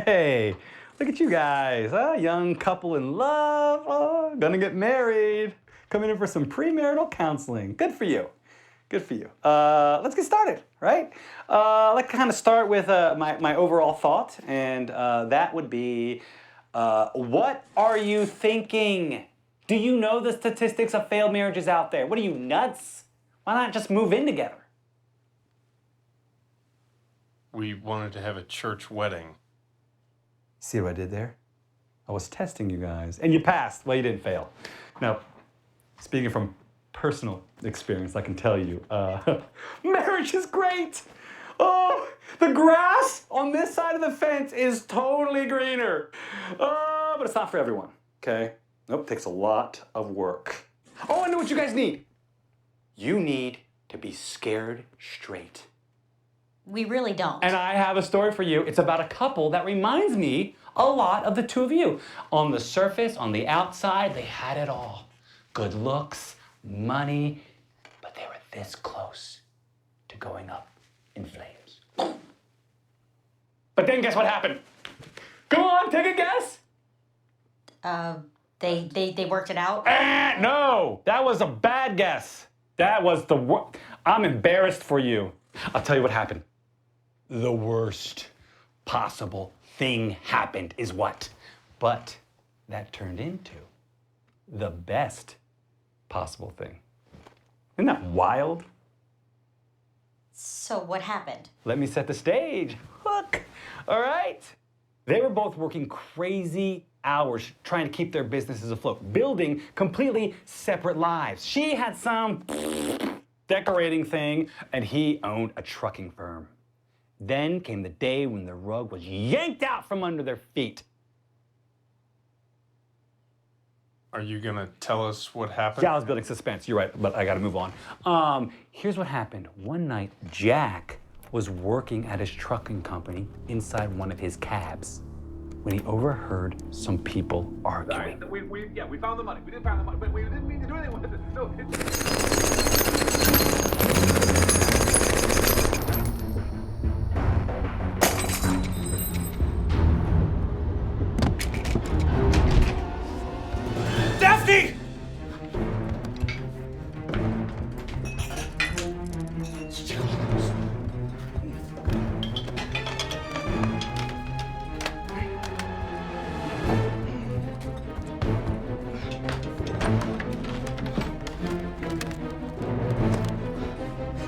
Hey, look at you guys, huh? Young couple in love, gonna get married, coming in for some premarital counseling. Good for you. Good for you. Let's get started, right? I'd like to kind of start with my overall thought, and that would be, what are you thinking? Do you know the statistics of failed marriages out there? What are you, nuts? Why not just move in together? We wanted to have a church wedding. See what I did there? I was testing you guys, and you passed. Well, you didn't fail. Now, speaking from personal experience, I can tell you, marriage is great. Oh, the grass on this side of the fence is totally greener. But it's not for everyone, okay? Nope, it takes a lot of work. Oh, I know what you guys need. You need to be scared straight. We really don't. And I have a story for you. It's about a couple that reminds me a lot of the two of you. On the surface, on the outside, they had it all. Good looks, money, but they were this close to going up in flames. But then guess what happened? Come on, take a guess. They worked it out? No, that was a bad guess. That was the worst. I'm embarrassed for you. I'll tell you what happened. The worst possible thing happened is what? But that turned into the best possible thing. Isn't that wild? So what happened? Let me set the stage. Look, all right? They were both working crazy hours trying to keep their businesses afloat, building completely separate lives. She had some decorating thing, and he owned a trucking firm. Then came the day when the rug was yanked out from under their feet. Are you gonna tell us what happened? Yeah, I was building suspense. You're right, but I gotta move on. Here's what happened. One night, Jack was working at his trucking company inside one of his cabs when he overheard some people arguing. We found the money. We did find the money, but we didn't mean to do anything with it. No, Daphne!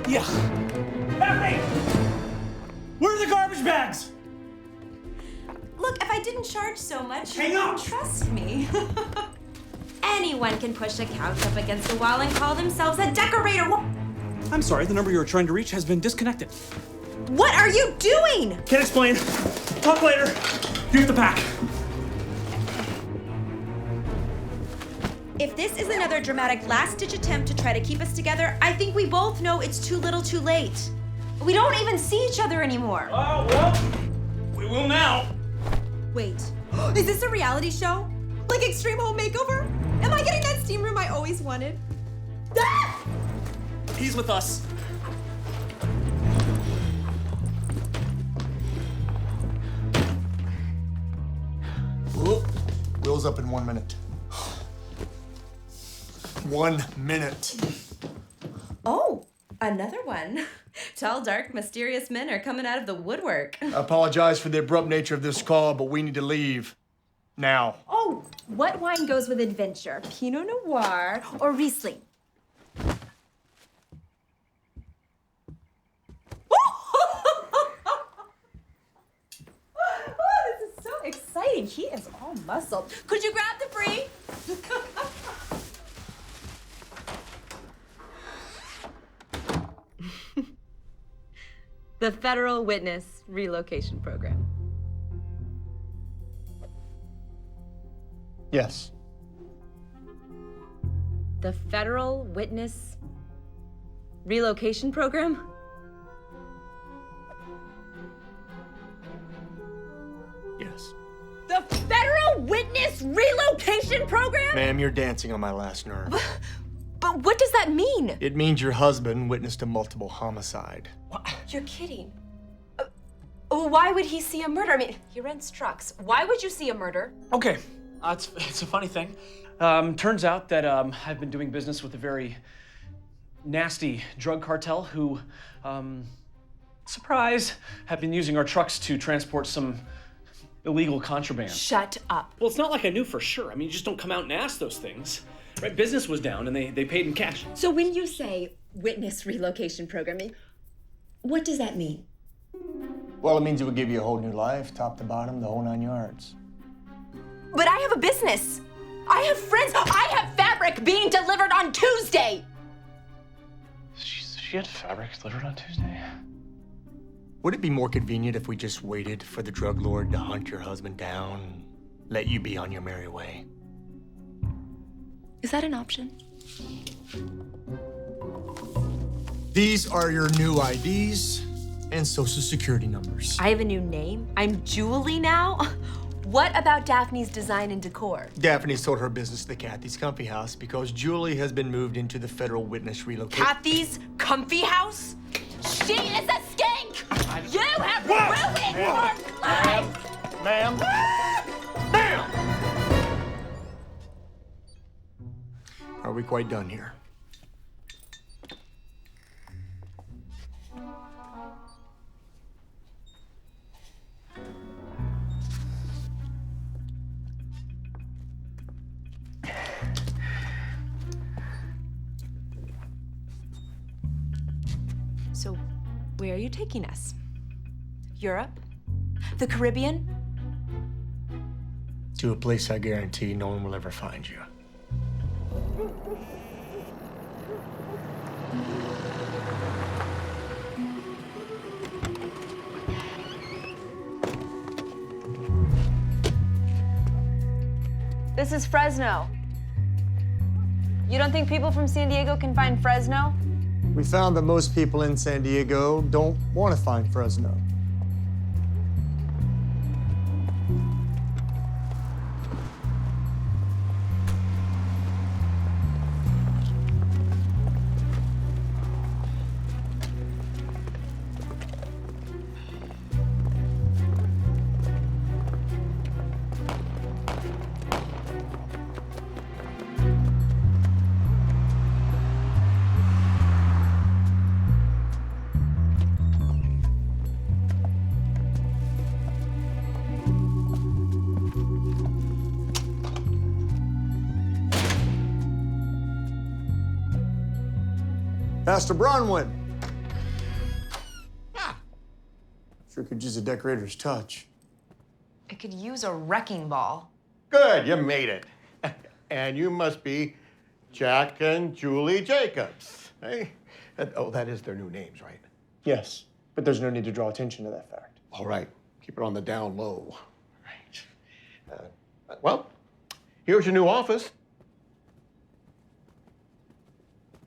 Yeah. Daphne! Where are the garbage bags? Look, if I didn't charge so much, Hang you on. wouldn't trust me. Anyone can push a couch up against a wall and call themselves a decorator. I'm sorry, the number you were trying to reach has been disconnected. What are you doing? Can't explain. Talk later. Here's the pack. If this is another dramatic last-ditch attempt to try to keep us together, I think we both know it's too little too late. We don't even see each other anymore. Oh, well, we will now. Wait, is this a reality show? Like Extreme Home Makeover? Am I getting that steam room I always wanted? Ah! He's with us. Wheels up in 1 minute. 1 minute. Oh, another one. Tall, dark, mysterious men are coming out of the woodwork. I apologize for the abrupt nature of this call, but we need to leave. Now. Oh, what wine goes with adventure? Pinot Noir or Riesling? Oh, this is so exciting. He is all muscle. Could you grab the free? The Federal Witness Relocation Program. Yes. The Federal Witness Relocation Program? Yes. The Federal Witness Relocation Program? Ma'am, you're dancing on my last nerve. But what does that mean? It means your husband witnessed a multiple homicide. You're kidding. Why would he see a murder? I mean, he rents trucks. Why would you see a murder? Okay, it's a funny thing. Turns out that I've been doing business with a very nasty drug cartel who, surprise, have been using our trucks to transport some illegal contraband. Shut up. Well, it's not like I knew for sure. I mean, you just don't come out and ask those things. Right? Business was down and they paid in cash. So when you say witness relocation programming, what does that mean? Well, it means it would give you a whole new life, top to bottom, the whole 9 yards. But I have a business. I have friends. I have fabric being delivered on Tuesday. She had fabric delivered on Tuesday. Would it be more convenient if we just waited for the drug lord to hunt your husband down and let you be on your merry way? Is that an option? These are your new IDs and social security numbers. I have a new name. I'm Julie now. What about Daphne's design and decor? Daphne sold her business to the Kathy's Comfy House because Julie has been moved into the federal witness relocation. Kathy's comfy house? She is a skank! You have ruined her life! Ma'am. Ma'am! Are we quite done here? So, where are you taking us? Europe? The Caribbean? To a place I guarantee no one will ever find you. This is Fresno. You don't think people from San Diego can find Fresno? We found that most people in San Diego don't want to find Fresno. Pastor Bronwyn. Sure could use a decorator's touch. I could use a wrecking ball. Good, you made it. And you must be Jack and Julie Jacobs, eh? Oh, that is their new names, right? Yes, but there's no need to draw attention to that fact. All right, keep it on the down low. Right. Well, here's your new office.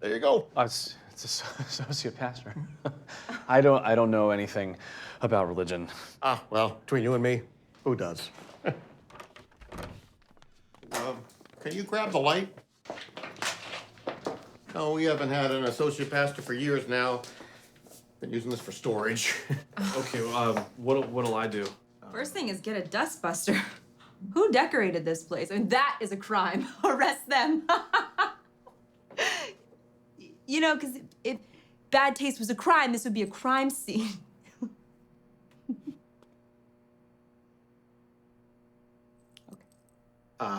There you go. It's associate pastor. I don't know anything about religion. Ah, well, between you and me, who does? Can you grab the light? No, we haven't had an associate pastor for years now. Been using this for storage. Okay, well, what'll I do? First thing is get a dustbuster. Who decorated this place? I mean, that is a crime. Arrest them. You know, because if bad taste was a crime, this would be a crime scene.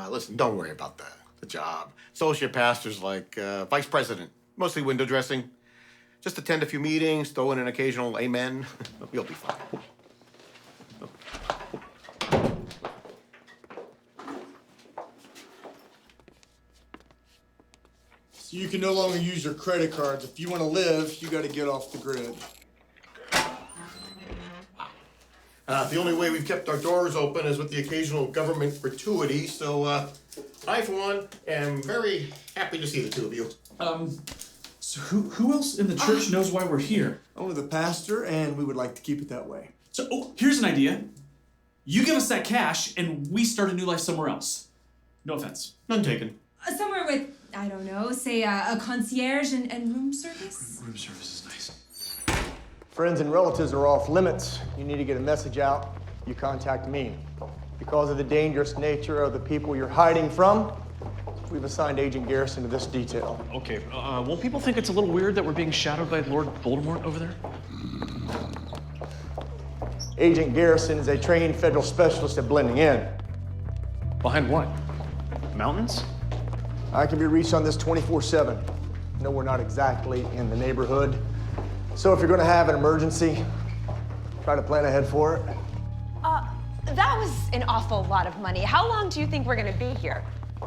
Listen, don't worry about the job. Associate pastor's like vice president, mostly window dressing. Just attend a few meetings, throw in an occasional amen. You'll be fine. So you can no longer use your credit cards. If you want to live, you got to get off the grid. The only way we've kept our doors open is with the occasional government gratuity, so I, for one, am very happy to see the two of you. So who else in the church knows why we're here? Only the pastor, and we would like to keep it that way. So, here's an idea. You give us that cash, and we start a new life somewhere else. No offense. None taken. Somewhere with, I don't know, say a concierge and room service? Room service is nice. Friends and relatives are off limits. You need to get a message out, you contact me. Because of the dangerous nature of the people you're hiding from, we've assigned Agent Garrison to this detail. Okay, won't people think it's a little weird that we're being shadowed by Lord Voldemort over there? Agent Garrison is a trained federal specialist at blending in. Behind what? Mountains? I can be reached on this 24/7. No, we're not exactly in the neighborhood. So if you're gonna have an emergency, try to plan ahead for it. That was an awful lot of money. How long do you think we're gonna be here?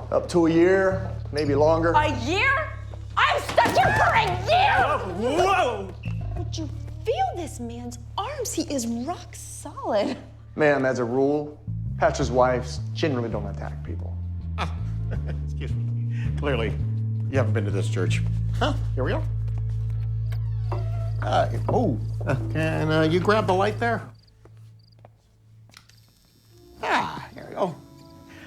Up to a year, maybe longer. A year? I'm stuck here for a year! Whoa! Would you feel this man's arms? He is rock solid. Ma'am, as a rule, pastors' wives generally don't attack people. Excuse me. Clearly, you haven't been to this church. Huh? Here we are. Can you grab the light there? Here we go.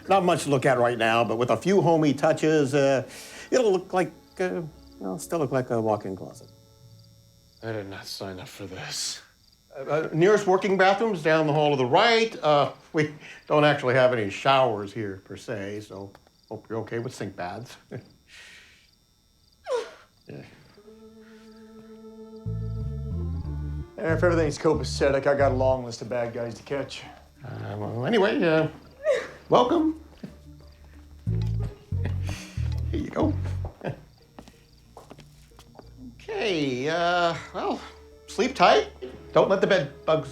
Not much to look at right now, but with a few homey touches, it'll look like, still look like a walk-in closet. I did not sign up for this. Nearest working bathroom's down the hall to the right. We don't actually have any showers here, per se, so hope you're okay with sink baths. Yeah. And if everything's copacetic, I got a long list of bad guys to catch. Well, anyway, welcome. Here you go. Okay, well, sleep tight. Don't let the bed bugs.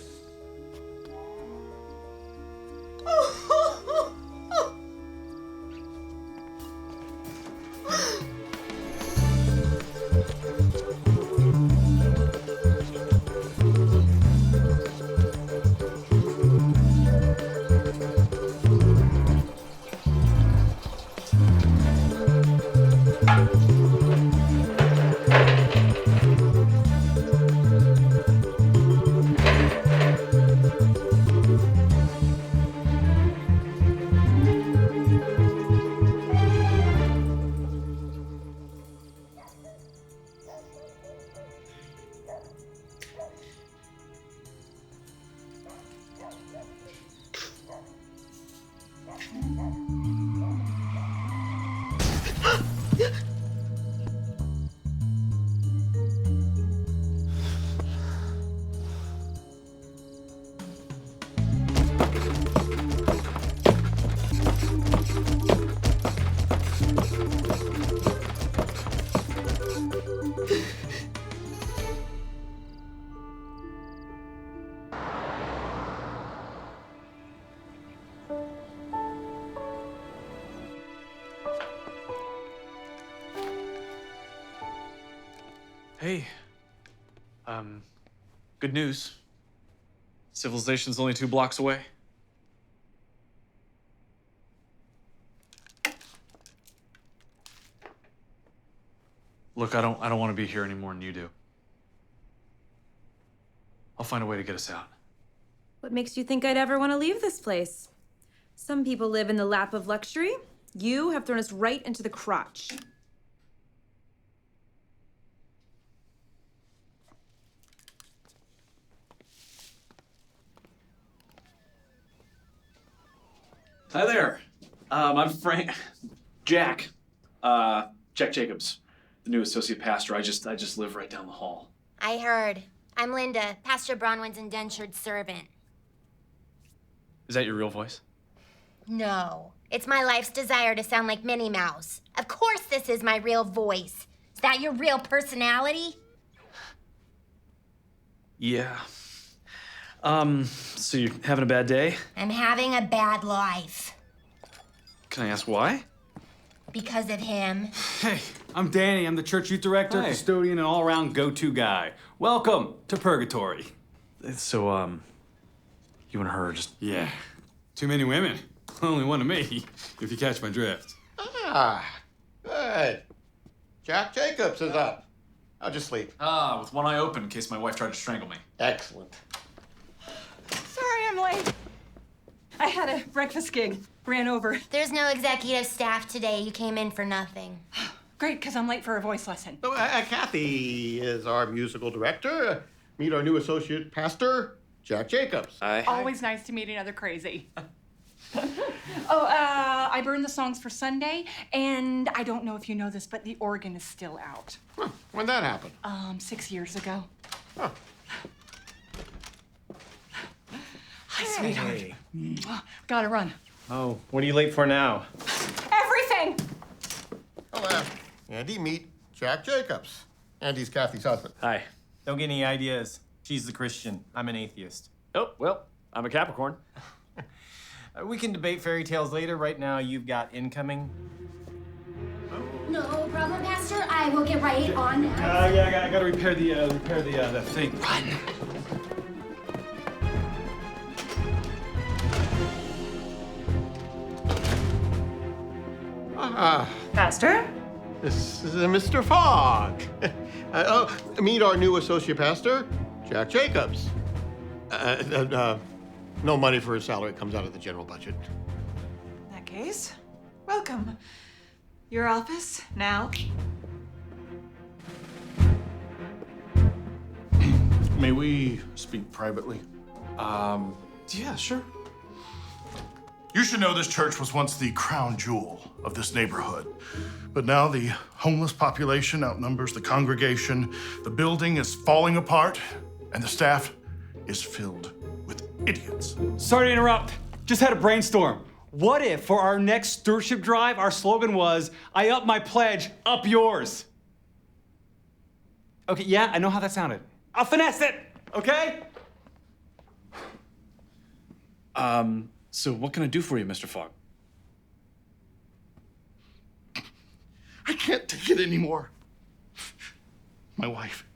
Hey, good news. Civilization's only 2 blocks away. Look, I don't want to be here any more than you do. I'll find a way to get us out. What makes you think I'd ever want to leave this place? Some people live in the lap of luxury. You have thrown us right into the crotch. Hi there. I'm Frank. Jack. Jack Jacobs, the new associate pastor. I just live right down the hall. I heard. I'm Linda, Pastor Bronwyn's indentured servant. Is that your real voice? No, it's my life's desire to sound like Minnie Mouse. Of course this is my real voice. Is that your real personality? Yeah. So you're having a bad day? I'm having a bad life. Can I ask why? Because of him. Hey, I'm Danny. I'm the church youth director, Hi. custodian, and all-around go-to guy. Welcome to Purgatory. So, you and her are just... Yeah. Too many women. Only one of me, if you catch my drift. Good. Jack Jacobs is up. How'd you sleep? With one eye open in case my wife tried to strangle me. Excellent. Sorry I'm late. I had a breakfast gig. Ran over. There's no executive staff today. You came in for nothing. Great, because I'm late for a voice lesson. So, Kathy is our musical director. Meet our new associate pastor, Jack Jacobs. Hi. Always nice to meet another crazy. I burned the songs for Sunday, and I don't know if you know this, but the organ is still out. Huh. When'd that happen? 6 years ago. Huh. Hi, sweetheart. Gotta run. Oh, what are you late for now? Everything! Hello. Andy, meet Jack Jacobs. Andy's Kathy's husband. Hi. Don't get any ideas. She's the Christian. I'm an atheist. Oh, well, I'm a Capricorn. We can debate fairy tales later. Right now, you've got incoming. No problem, Pastor. I will get right on. Yeah, I gotta repair the thing. Run. Pastor? This is Mr. Fogg. Meet our new associate pastor, Jack Jacobs. No money for his salary. Comes out of the general budget. In that case, welcome. Your office now. May we speak privately? Yeah, sure. You should know this church was once the crown jewel of this neighborhood. But now the homeless population outnumbers the congregation, the building is falling apart, and the staff is filled with idiots. Sorry to interrupt. Just had a brainstorm. What if for our next stewardship drive, our slogan was, I up my pledge, up yours? Okay, yeah, I know how that sounded. I'll finesse it, okay? So what can I do for you, Mr. Fogg? I can't take it anymore. My wife,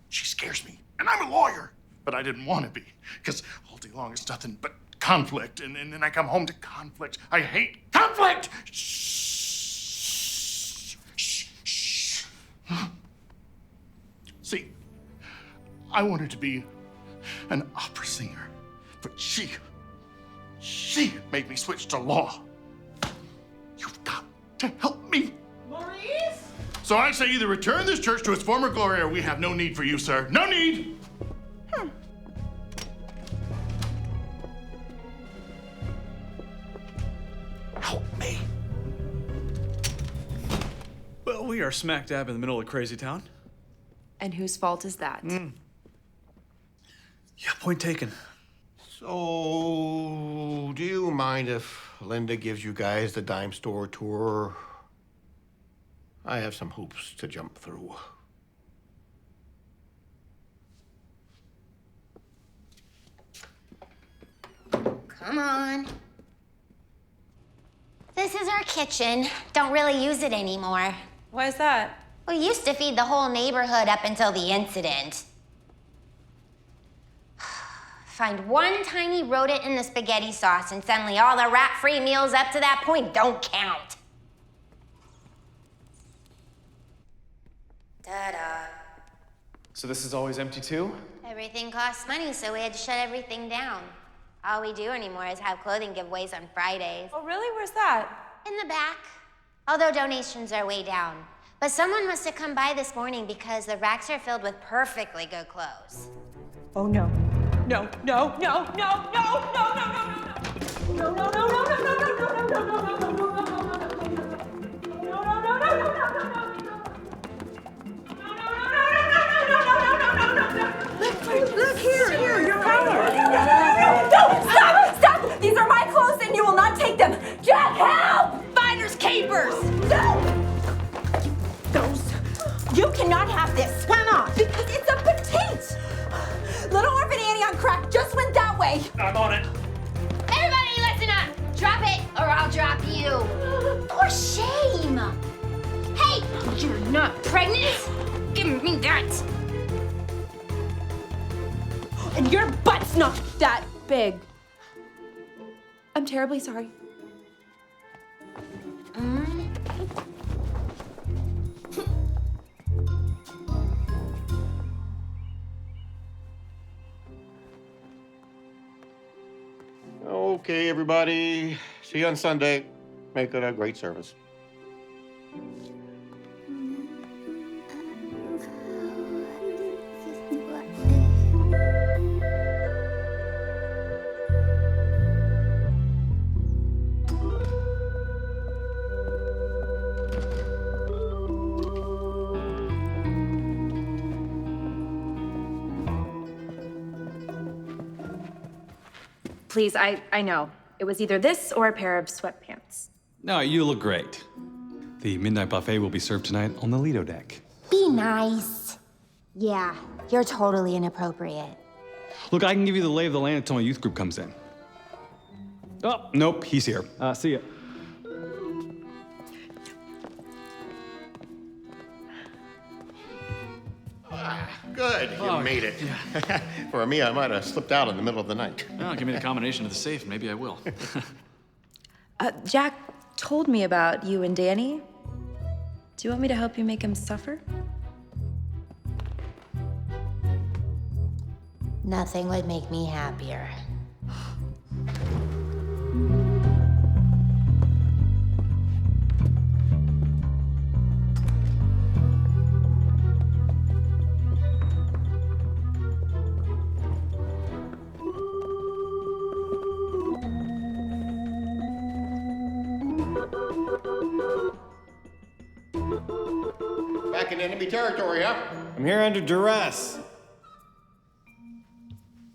she scares me. And I'm a lawyer, but I didn't want to be, because all day long it's nothing but conflict, and then I come home to conflict. I hate conflict! Shh. Shh. Shh. See, I wanted to be an opera singer, but she made me switch to law. You've got to help me. Maurice? So I say either return this church to its former glory, or we have no need for you, sir. No need! Help me. Well, we are smack dab in the middle of crazy town. And whose fault is that? Yeah, point taken. So, do you mind if Linda gives you guys the dime store tour? I have some hoops to jump through. Come on. This is our kitchen. Don't really use it anymore. Why is that? We used to feed the whole neighborhood up until the incident. Find one tiny rodent in the spaghetti sauce, and suddenly all the rat-free meals up to that point don't count. Ta-da. So this is always empty too? Everything costs money, so we had to shut everything down. All we do anymore is have clothing giveaways on Fridays. Oh, really? Where's that? In the back. Although donations are way down. But someone must have come by this morning because the racks are filled with perfectly good clothes. Oh, no. No, no, no, no, no, no, no, no, no, no, no, no, no, no, no, no, no, Look here, you're right. Don't! Stop! Stop! These are my clothes and you will not take them! Jack, help! Finders keepers! No! You cannot have this. Why not? Because it's a petite! Little Orphan Annie on crack just went that way. I'm on it. Everybody listen up! Drop it or I'll drop you. For shame! Hey, you're not pregnant? Give me that. And your butt's not that big. I'm terribly sorry. Okay, everybody. See you on Sunday. Make it a great service. Please, I know. It was either this or a pair of sweatpants. No, you look great. The midnight buffet will be served tonight on the Lido deck. Be nice. Yeah, you're totally inappropriate. Look, I can give you the lay of the land until my youth group comes in. Oh, nope, he's here. See ya. Good, you made it. For me, I might have slipped out in the middle of the night. Oh, give me the combination of the safe, maybe I will. Jack told me about you and Danny. Do you want me to help you make him suffer? Nothing would make me happier. Back in enemy territory, huh? I'm here under duress.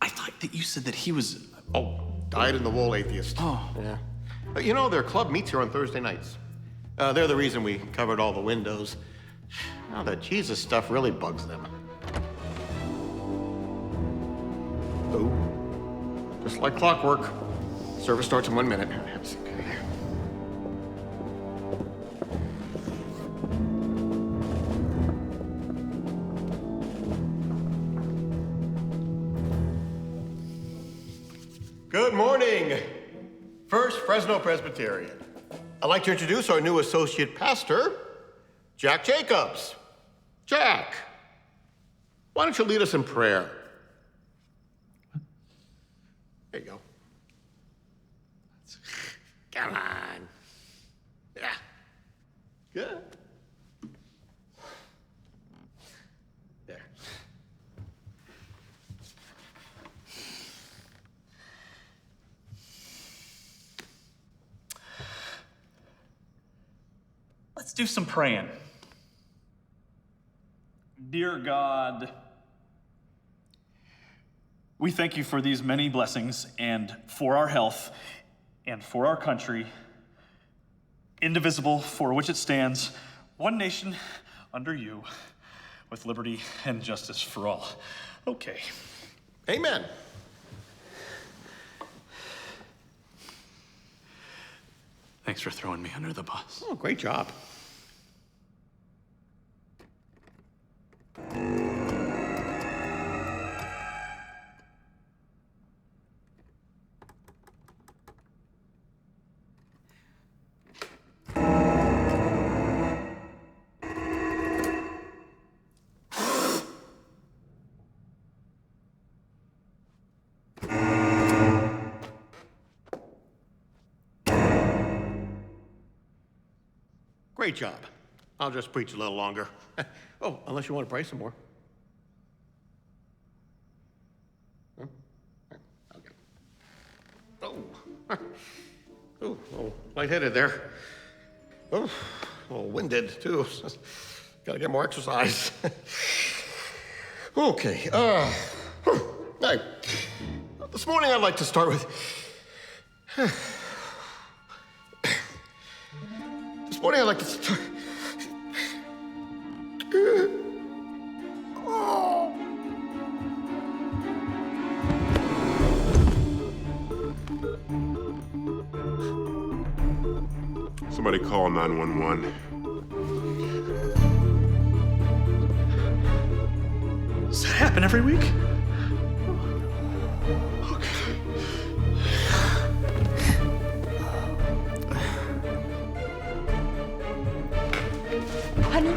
I thought that you said that he was... Oh, dyed-in-the-wool atheist. Oh. Yeah. But you know, their club meets here on Thursday nights. They're the reason we covered all the windows. Now, that Jesus stuff really bugs them. Oh, just like clockwork. Service starts in 1 minute. Okay. Good morning. First Fresno Presbyterian. I'd like to introduce our new associate pastor, Jack Jacobs. Jack, why don't you lead us in prayer? There you go. Come on. Yeah. Good. There. Let's do some praying. Dear God, we thank you for these many blessings and for our health and for our country, indivisible, for which it stands, one nation under you, with liberty and justice for all. Okay. Amen. Thanks for throwing me under the bus. Oh, great job. Great job. I'll just preach a little longer. Oh, unless you want to pray some more. Huh? Okay. Oh. Oh, a little lightheaded there. Oh, a little winded, too. Gotta get more exercise. Okay. Hey. This morning I'd like to start with... This morning I'd like to start... Somebody call 911. Does that happen every week? Honey.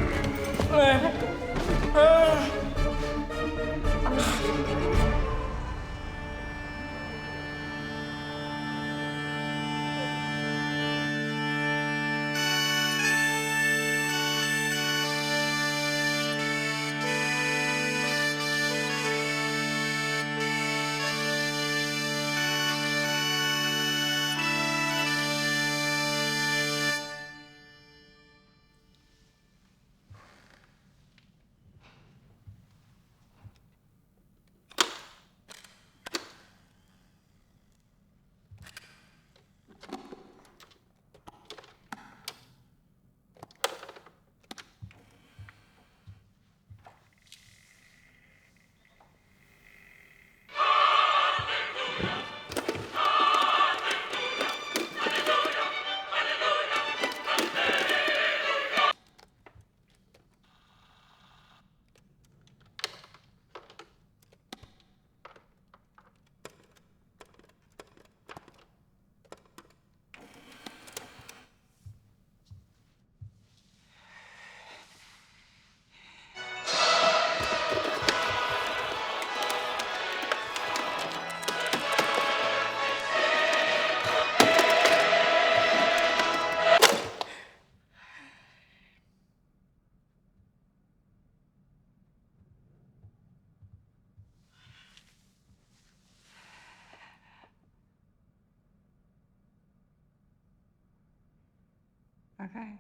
Okay.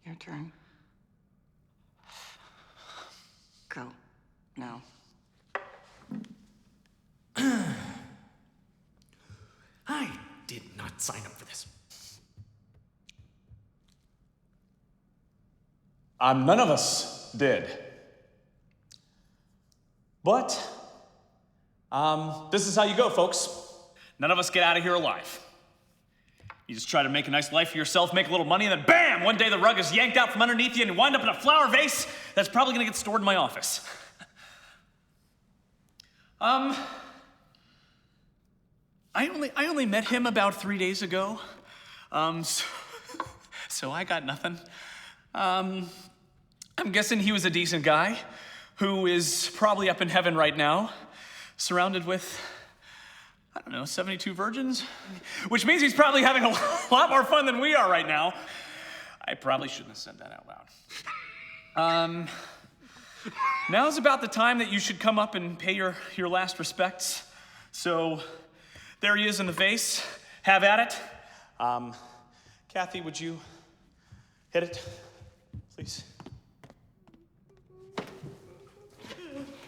Your turn. Go. Now. I did not sign up for this. None of us did. But, this is how you go, folks. None of us get out of here alive. You just try to make a nice life for yourself, make a little money, and then BAM! One day the rug is yanked out from underneath you and you wind up in a flower vase that's probably gonna get stored in my office. I only met him about 3 days ago. So I got nothing. I'm guessing he was a decent guy who is probably up in heaven right now, surrounded with, I don't know, 72 virgins? Which means he's probably having a lot more fun than we are right now. I probably shouldn't have said that out loud. Now's about the time that you should come up and pay your last respects. So, there he is in the vase. Have at it. Kathy, would you hit it, please?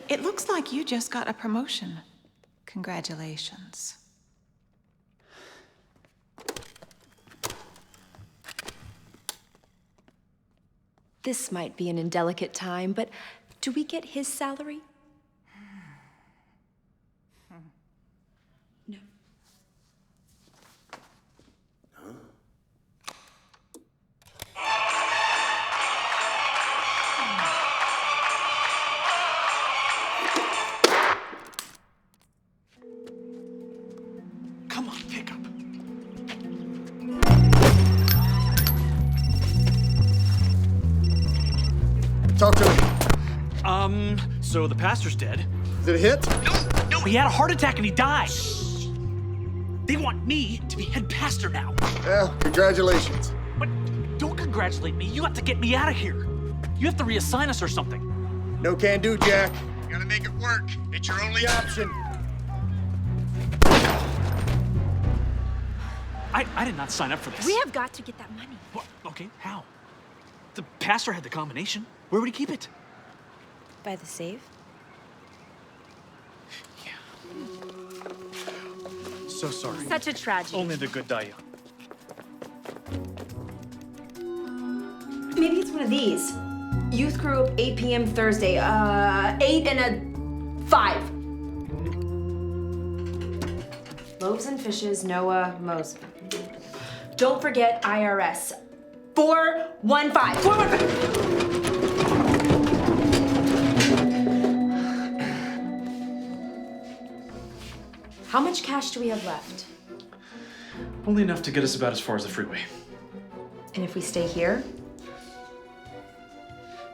It looks like you just got a promotion. Congratulations. This might be an indelicate time, but do we get his salary? No. Come on, pick up. Talk to me. So the pastor's dead. Did it hit? No, he had a heart attack and he died. They want me to be head pastor now. Well, congratulations. But don't congratulate me. You have to get me out of here. You have to reassign us or something. No can do, Jack. You gotta make it work. It's your only option. I did not sign up for this. We have got to get that money. What? Okay, how? The pastor had the combination. Where would he keep it? By the safe? So sorry. Such a tragedy. Only the good die young. Maybe it's one of these. Youth group, 8 p.m. Thursday. 8 and a 5. Loaves and fishes, Noah, Mose. Don't forget IRS. 415. 415. How much cash do we have left? Only enough to get us about as far as the freeway. And if we stay here?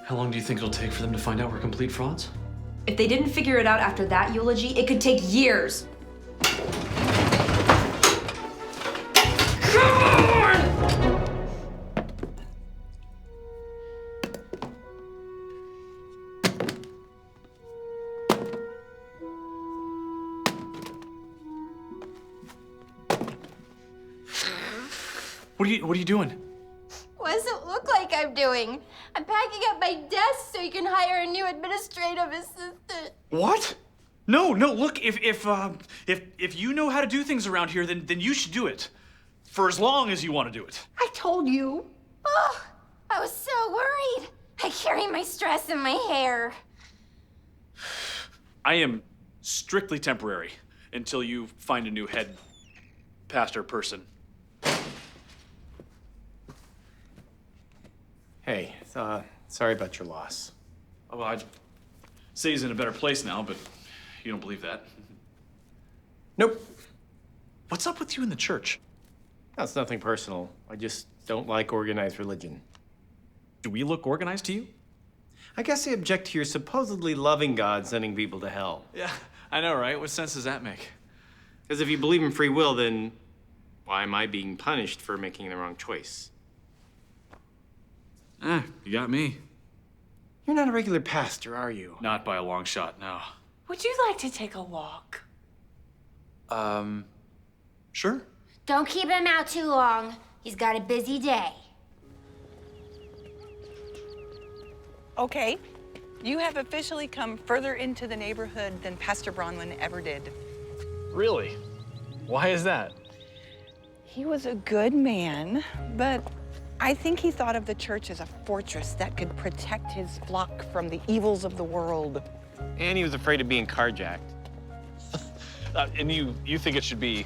How long do you think it'll take for them to find out we're complete frauds? If they didn't figure it out after that eulogy, it could take years. What are you doing? What does it look like I'm doing? I'm packing up my desk so you can hire a new administrative assistant. What? No, look, if you know how to do things around here, then you should do it. For as long as you want to do it. I told you. Oh, I was so worried. I carry my stress in my hair. I am strictly temporary until you find a new head pastor person. Hey, sorry about your loss. Oh, well, I'd say he's in a better place now, but you don't believe that. Nope. What's up with you in the church? That's nothing personal. I just don't like organized religion. Do we look organized to you? I guess I object to your supposedly loving God sending people to hell. Yeah, I know, right? What sense does that make? Because if you believe in free will, then why am I being punished for making the wrong choice? You got me. You're not a regular pastor, are you? Not by a long shot, no. Would you like to take a walk? Sure. Don't keep him out too long. He's got a busy day. Okay, you have officially come further into the neighborhood than Pastor Bronwyn ever did. Really? Why is that? He was a good man, but I think he thought of the church as a fortress that could protect his flock from the evils of the world. And he was afraid of being carjacked. And you think it should be?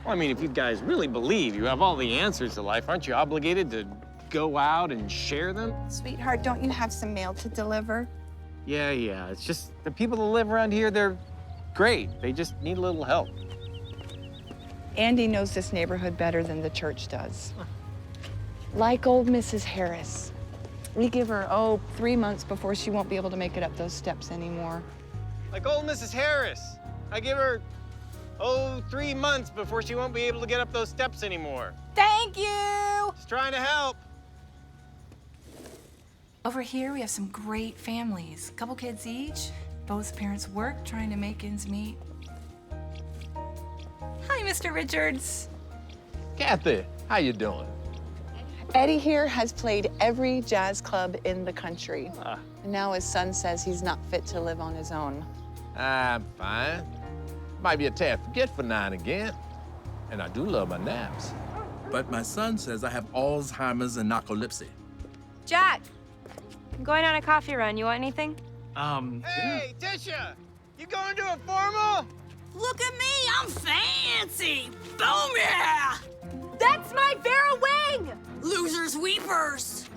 Well, I mean, if you guys really believe you have all the answers to life, aren't you obligated to go out and share them? Sweetheart, don't you have some mail to deliver? Yeah. It's just the people that live around here, they're great. They just need a little help. Andy knows this neighborhood better than the church does. Like old Mrs. Harris. We give her, 3 months before she won't be able to make it up those steps anymore. Like old Mrs. Harris. I give her, 3 months before she won't be able to get up those steps anymore. Thank you! Just trying to help. Over here, we have some great families. Couple kids each. Both parents work, trying to make ends meet. Hi, Mr. Richards. Kathy, how you doing? Eddie here has played every jazz club in the country. And now his son says he's not fit to live on his own. I'm fine. Might be a tad forgetful now and again. And I do love my naps. But my son says I have Alzheimer's and narcolepsy. Jack, I'm going on a coffee run. You want anything? Hey, Tisha, you going to a formal? Look at me, I'm fancy. Boom, yeah! That's my Vera Wing! Losers weepers.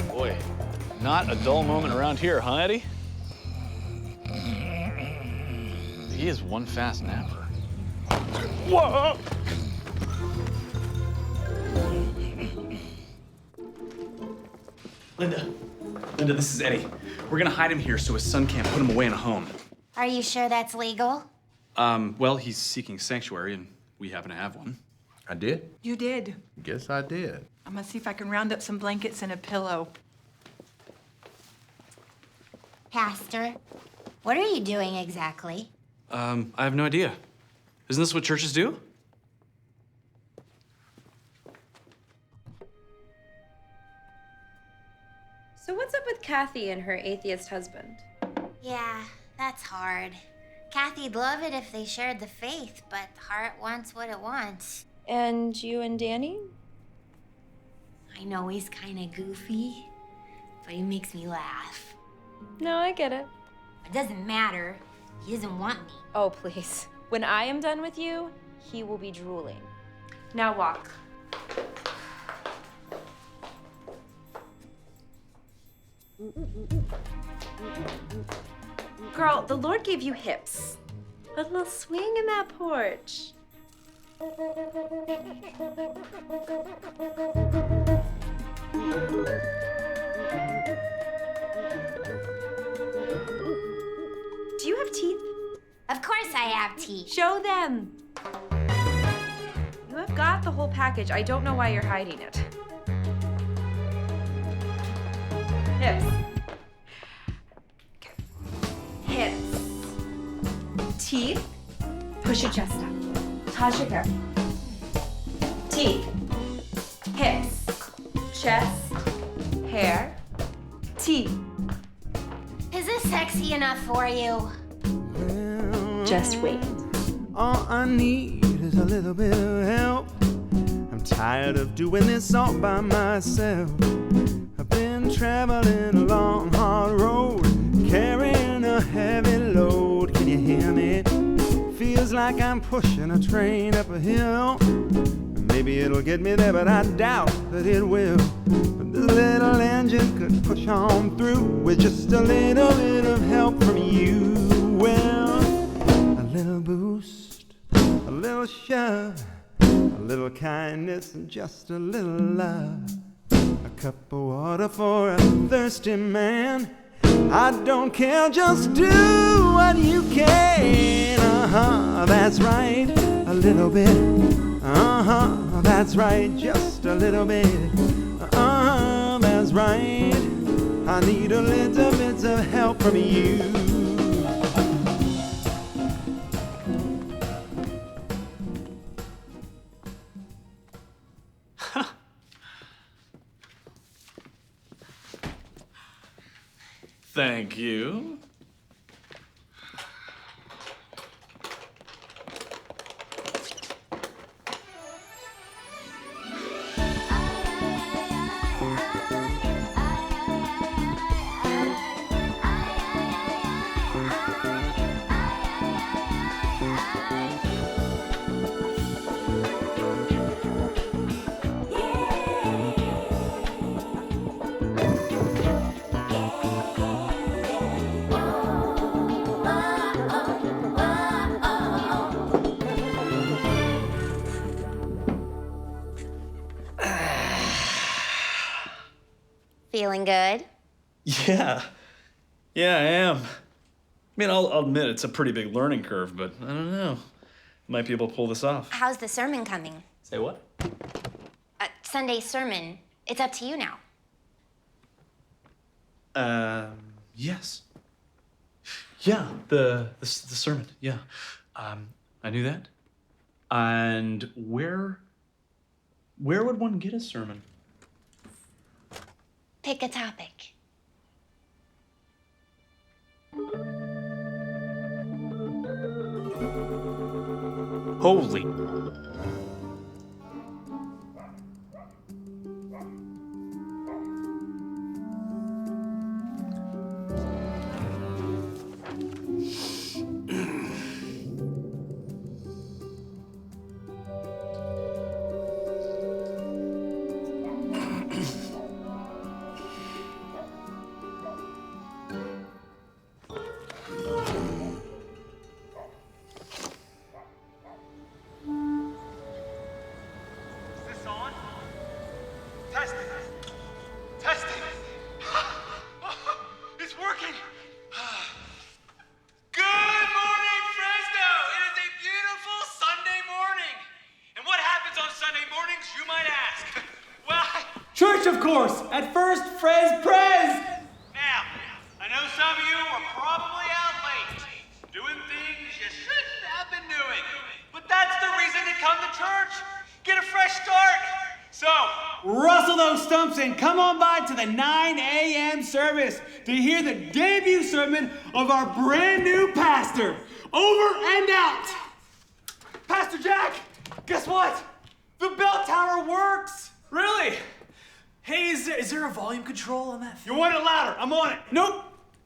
Boy, not a dull moment around here, huh, Eddie? He is one fast napper. Whoa! Linda, this is Eddie. We're gonna hide him here so his son can't put him away in a home. Are you sure that's legal? Well, he's seeking sanctuary, and we happen to have one. I did? You did. Guess I did. I'm gonna see if I can round up some blankets and a pillow. Pastor, what are you doing exactly? I have no idea. Isn't this what churches do? So what's up with Kathy and her atheist husband? Yeah, that's hard. Kathy'd love it if they shared the faith, but the heart wants what it wants. And you and Danny? I know he's kind of goofy, but he makes me laugh. No, I get it. It doesn't matter. He doesn't want me. Oh, please. When I am done with you, he will be drooling. Now walk. Girl, the Lord gave you hips. A little swing in that porch. Do you have teeth? Of course I have teeth. Show them. You have got the whole package. I don't know why you're hiding it. Hips. Hips. Teeth. Push your chest up. Toss your hair. Teeth. Hips. Chest. Hair. Teeth. Is this sexy enough for you? Just wait. All I need is a little bit of help. I'm tired of doing this all by myself. I've been traveling a long, hard road, carrying a heavy load. Can you hear me? Feels like I'm pushing a train up a hill. Maybe it'll get me there, but I doubt that it will. But this little engine could push on through with just a little bit of help from you. Well, a little boost, a little shove, a little kindness, and just a little love. A cup of water for a thirsty man. I don't care, just do what you can. That's right, a little bit. That's right, just a little bit. feels right. I need a little bit of help from you. Thank you. Feeling good? Yeah. Yeah, I am. I mean, I'll admit it's a pretty big learning curve, but I don't know. Might be able to pull this off. How's the sermon coming? Say what? Sunday's sermon. It's up to you now. Yes. Yeah, the sermon, yeah. I knew that. And where would one get a sermon? Pick a topic. Holy. Testing. It's working. Good morning, Fresno. It is a beautiful Sunday morning. And what happens on Sunday mornings, you might ask? Well, Church, of course. At first, Prez. now, I know some of you are probably out late, doing things you shouldn't have been doing. But that's the reason to come to church. Get a fresh start. So, Rustle those stumps and come on by to the 9 a.m. service to hear the debut sermon of our brand new pastor. Over and out. Pastor Jack, guess what? The bell tower works. Really? Hey, is there a volume control on that? You want it louder? I'm on it. Nope.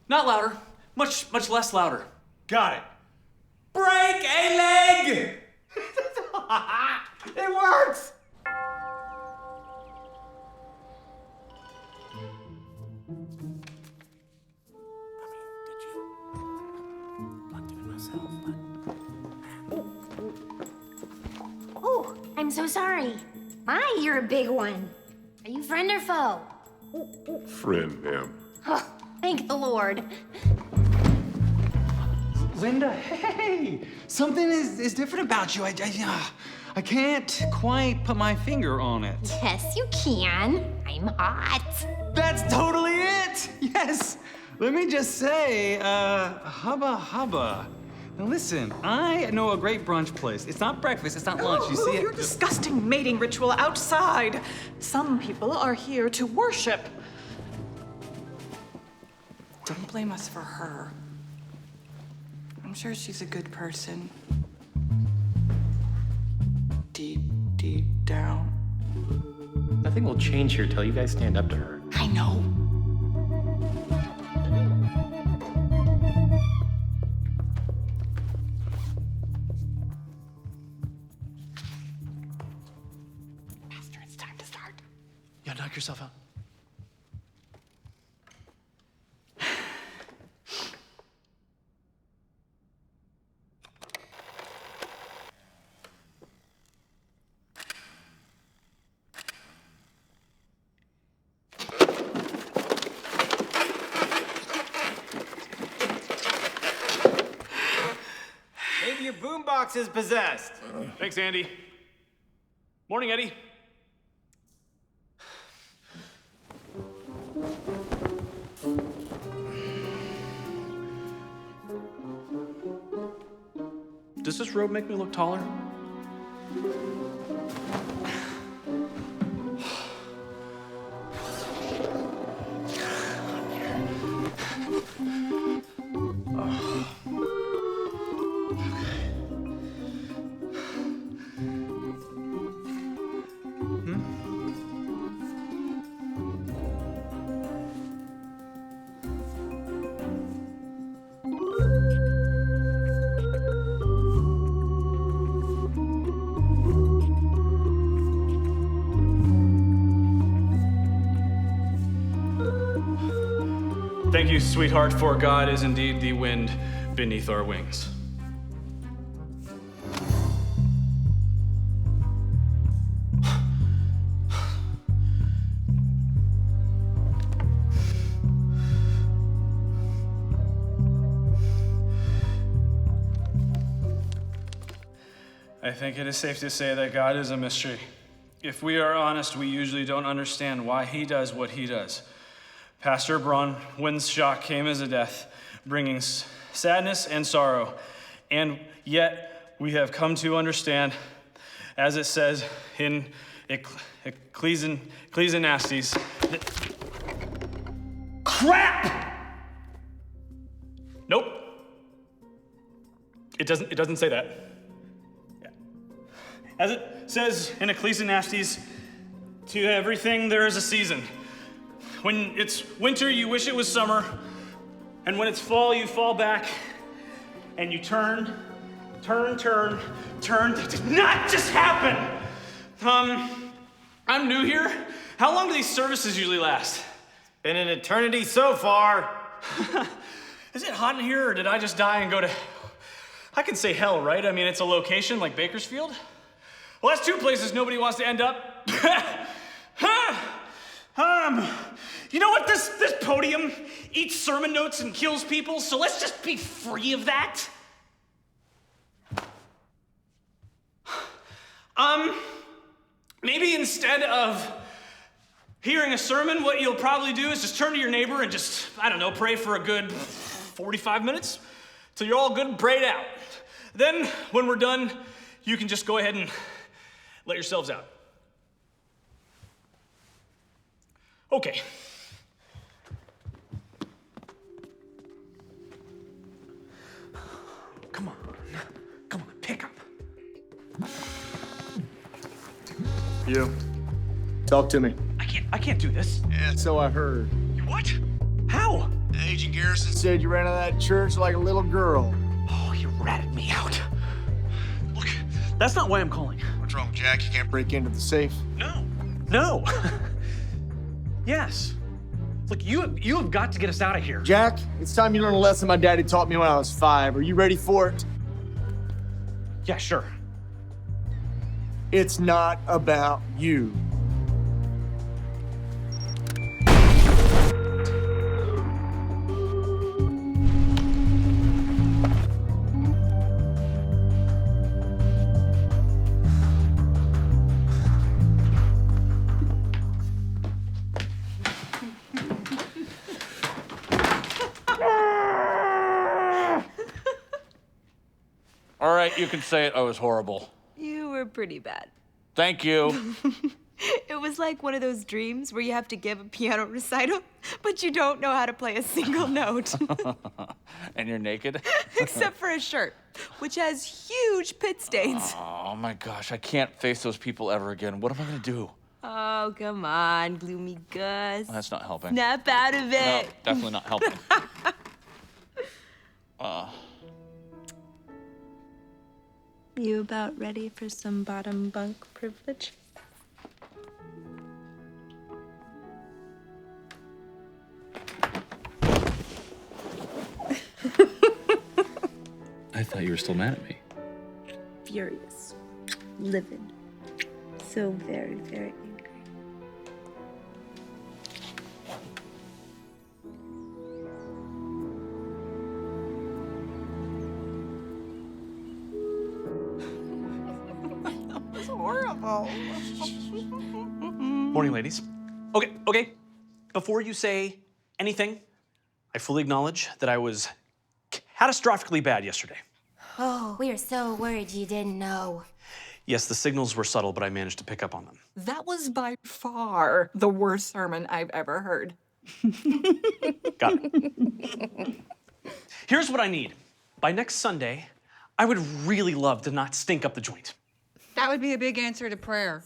Not louder. Much less louder. Got it. Break a leg. It works. Oh, I'm so sorry. My, you're a big one. Are you friend or foe? Friend, ma'am. Oh, thank the Lord. Linda, hey! Something is different about you. I can't quite put my finger on it. Yes, you can. I'm hot. That's totally it! Yes! Let me just say, hubba. Now listen, I know a great brunch place. It's not breakfast, it's not lunch, you see it. Your disgusting mating ritual outside. Some people are here to worship. Don't blame us for her. I'm sure she's a good person. Deep down. Nothing will change here till you guys stand up to her. I know. Pastor, it's time to start. Yeah, knock yourself out. Maybe your boombox is possessed. Thanks, Andy. Morning, Eddie. Does this robe make me look taller? Thank you, sweetheart, for God is indeed the wind beneath our wings. I think it is safe to say that God is a mystery. If we are honest, we usually don't understand why he does what he does. Pastor Bronwyn's shock came as a death, bringing sadness and sorrow. And yet we have come to understand, as it says in Ecclesiastes, crap! Nope. It doesn't say that. Yeah. As it says in Ecclesiastes, to everything there is a season. When it's winter, you wish it was summer. And when it's fall, you fall back and you turn. That did not just happen. I'm new here. How long do these services usually last? Been an eternity so far. Is it hot in here or did I just die and go to, I can say hell, right? I mean, it's a location like Bakersfield. Well, that's two places nobody wants to end up. You know what? This podium eats sermon notes and kills people, so let's just be free of that. Maybe instead of hearing a sermon, what you'll probably do is just turn to your neighbor and just, I don't know, pray for a good 45 minutes till you're all good and prayed out. Then, when we're done, you can just go ahead and let yourselves out. Okay. Come on, pick up. You. Talk to me. I can't do this. Yeah, so I heard. What? How? Agent Garrison said you ran out of that church like a little girl. Oh, you ratted me out. Look, that's not why I'm calling. What's wrong, Jack? You can't break into the safe? No. Yes. Look, you have got to get us out of here. Jack, it's time you learn a lesson my daddy taught me when I was 5. Are you ready for it? Yeah, sure. It's not about you. All right, you can say it. I was horrible. You were pretty bad. Thank you. It was like one of those dreams where you have to give a piano recital, but you don't know how to play a single note. And you're naked? Except for a shirt, which has huge pit stains. Oh my gosh, I can't face those people ever again. What am I gonna do? Oh, come on, gloomy Gus. That's not helping. Snap out of it. No, definitely not helping. You about ready for some bottom bunk privilege? I thought you were still mad at me. Furious, livid, so very, very angry. Horrible. Morning, ladies. Okay. Before you say anything, I fully acknowledge that I was catastrophically bad yesterday. Oh, we are so worried you didn't know. Yes, the signals were subtle, but I managed to pick up on them. That was by far the worst sermon I've ever heard. Got it. Here's what I need. By next Sunday, I would really love to not stink up the joint. That would be a big answer to prayer.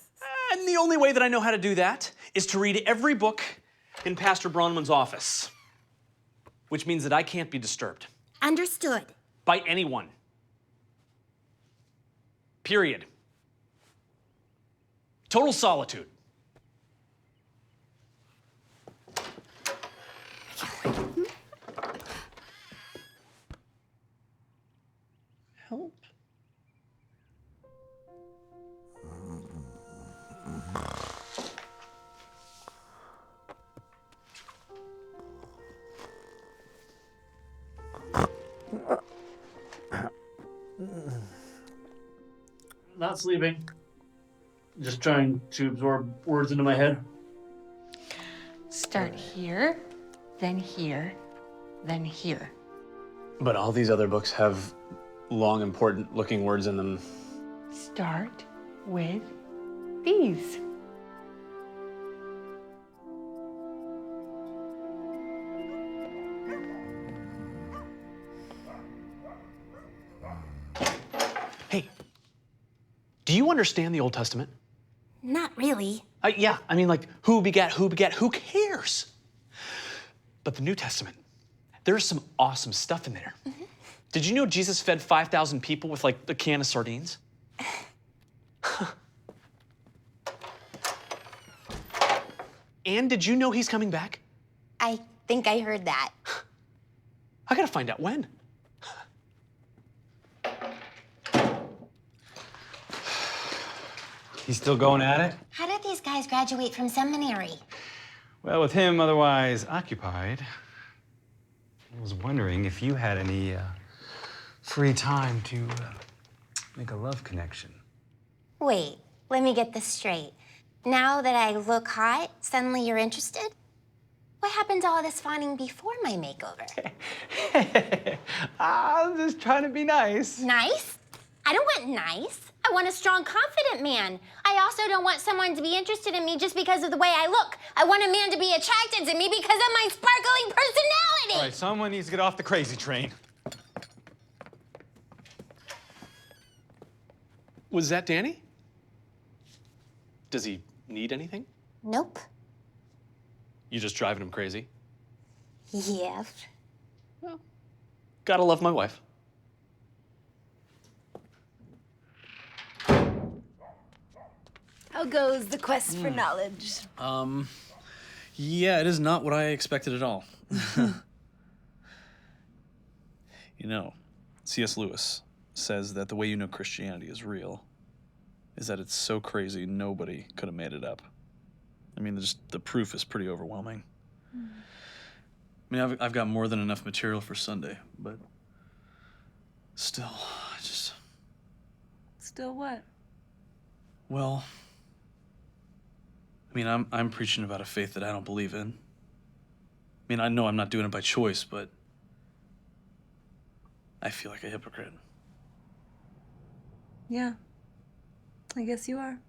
And the only way that I know how to do that is to read every book in Pastor Bronwyn's office, which means that I can't be disturbed. Understood. By anyone. Period. Total solitude. Help. Not sleeping. Just trying to absorb words into my head. Start here, then here, then here. But all these other books have long, important looking words in them. Start with these. Hey, do you understand the Old Testament? Not really. Yeah, I mean, like, who begat, who cares? But the New Testament, there's some awesome stuff in there. Mm-hmm. Did you know Jesus fed 5,000 people with, like, a can of sardines? And did you know he's coming back? I think I heard that. I gotta find out when. He's still going at it? How did these guys graduate from seminary? Well, with him otherwise occupied, I was wondering if you had any free time to make a love connection. Wait, let me get this straight. Now that I look hot, suddenly you're interested? What happened to all this fawning before my makeover? I'm just trying to be nice. Nice? I don't want nice. I want a strong, confident man. I also don't want someone to be interested in me just because of the way I look. I want a man to be attracted to me because of my sparkling personality. All right, someone needs to get off the crazy train. Was that Danny? Does he need anything? Nope. You just driving him crazy? Yeah. Gotta love my wife. How goes the quest for knowledge? Yeah, it is not what I expected at all. You know, C.S. Lewis says that the way you know Christianity is real is that it's so crazy nobody could have made it up. I mean, the proof is pretty overwhelming. I mean, I've got more than enough material for Sunday, but still, I just... Still what? Well, I mean, I'm preaching about a faith that I don't believe in. I mean, I know I'm not doing it by choice, but I feel like a hypocrite. Yeah. I guess you are.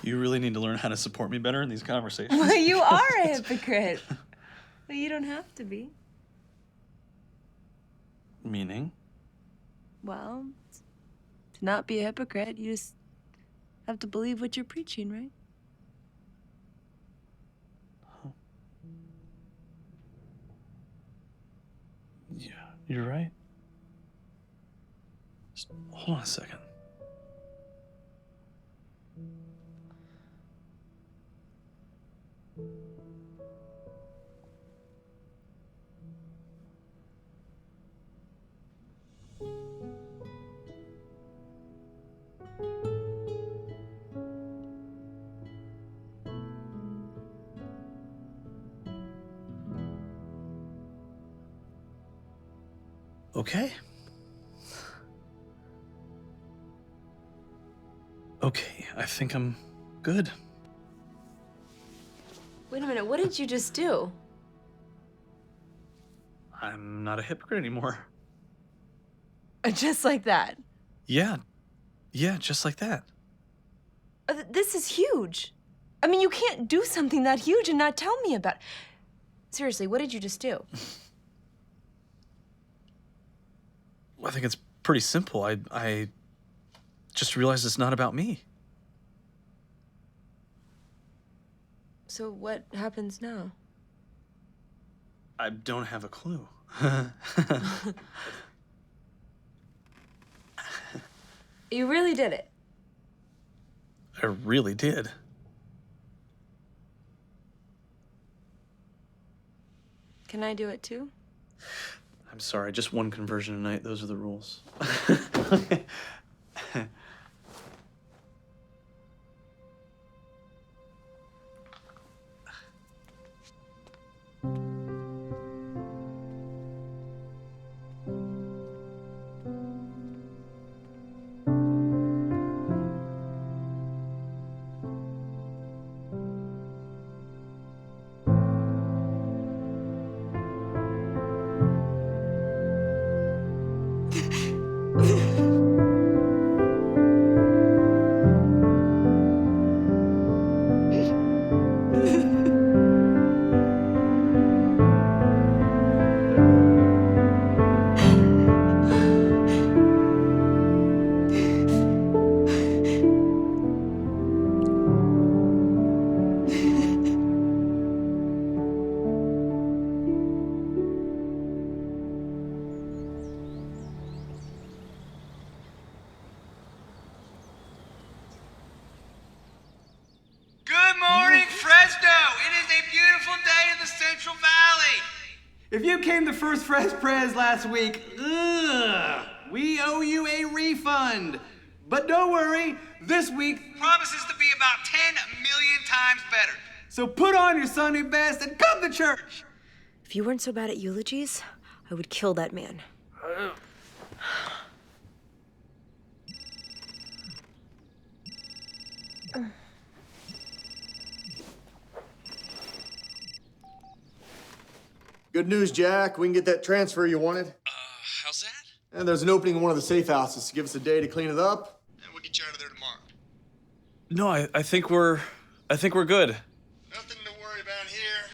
You really need to learn how to support me better in these conversations. Well, you are a hypocrite. But you don't have to be. Meaning? Well, to not be a hypocrite, you just have to believe what you're preaching, right? Yeah, you're right. Just hold on a second. Okay. Okay, I think I'm good. Wait a minute, what did you just do? I'm not a hypocrite anymore. Just like that. Yeah, just like that. This is huge. I mean, you can't do something that huge and not tell me about it. Seriously, what did you just do? Well, I think it's pretty simple. I just realized it's not about me. So what happens now? I don't have a clue. You really did it. I really did. Can I do it too? I'm sorry, just one conversion a night. Those are the rules. Good morning, Fresno. It is a beautiful day in the Central Valley. If you came to First Fresh Prez last week, we owe you a refund. But don't worry, this week Promises to be about 10 million times better. so put on your Sunday best and come to church. If you weren't so bad at eulogies, I would kill that man. Good news, Jack. We can get that transfer you wanted. How's that? And there's an opening in one of the safe houses. Give us a day to clean it up, and we'll get you out of there tomorrow. No, I think we're good. Nothing to worry about here.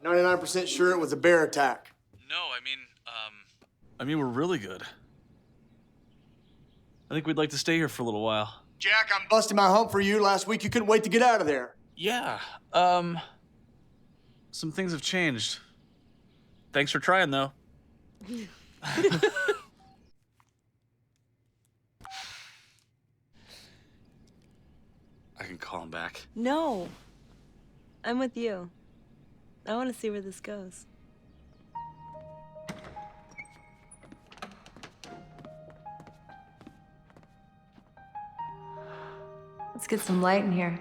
We're 99% sure it was a bear attack. No, I mean we're really good. I think we'd like to stay here for a little while. Jack, I'm busting my hump for you. Last week you couldn't wait to get out of there. Yeah. Some things have changed. Thanks for trying, though. I can call him back. No. I'm with you. I want to see where this goes. Let's get some light in here.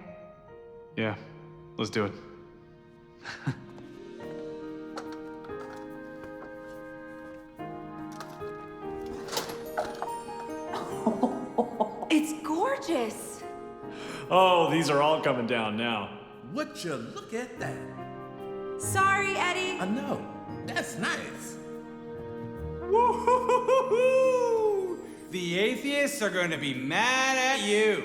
Yeah, let's do it. It's gorgeous. Oh, these are all coming down now. Would you look at that? Sorry, Eddie. I know. That's nice. Woo-hoo-hoo-hoo-hoo! The atheists are going to be mad at you.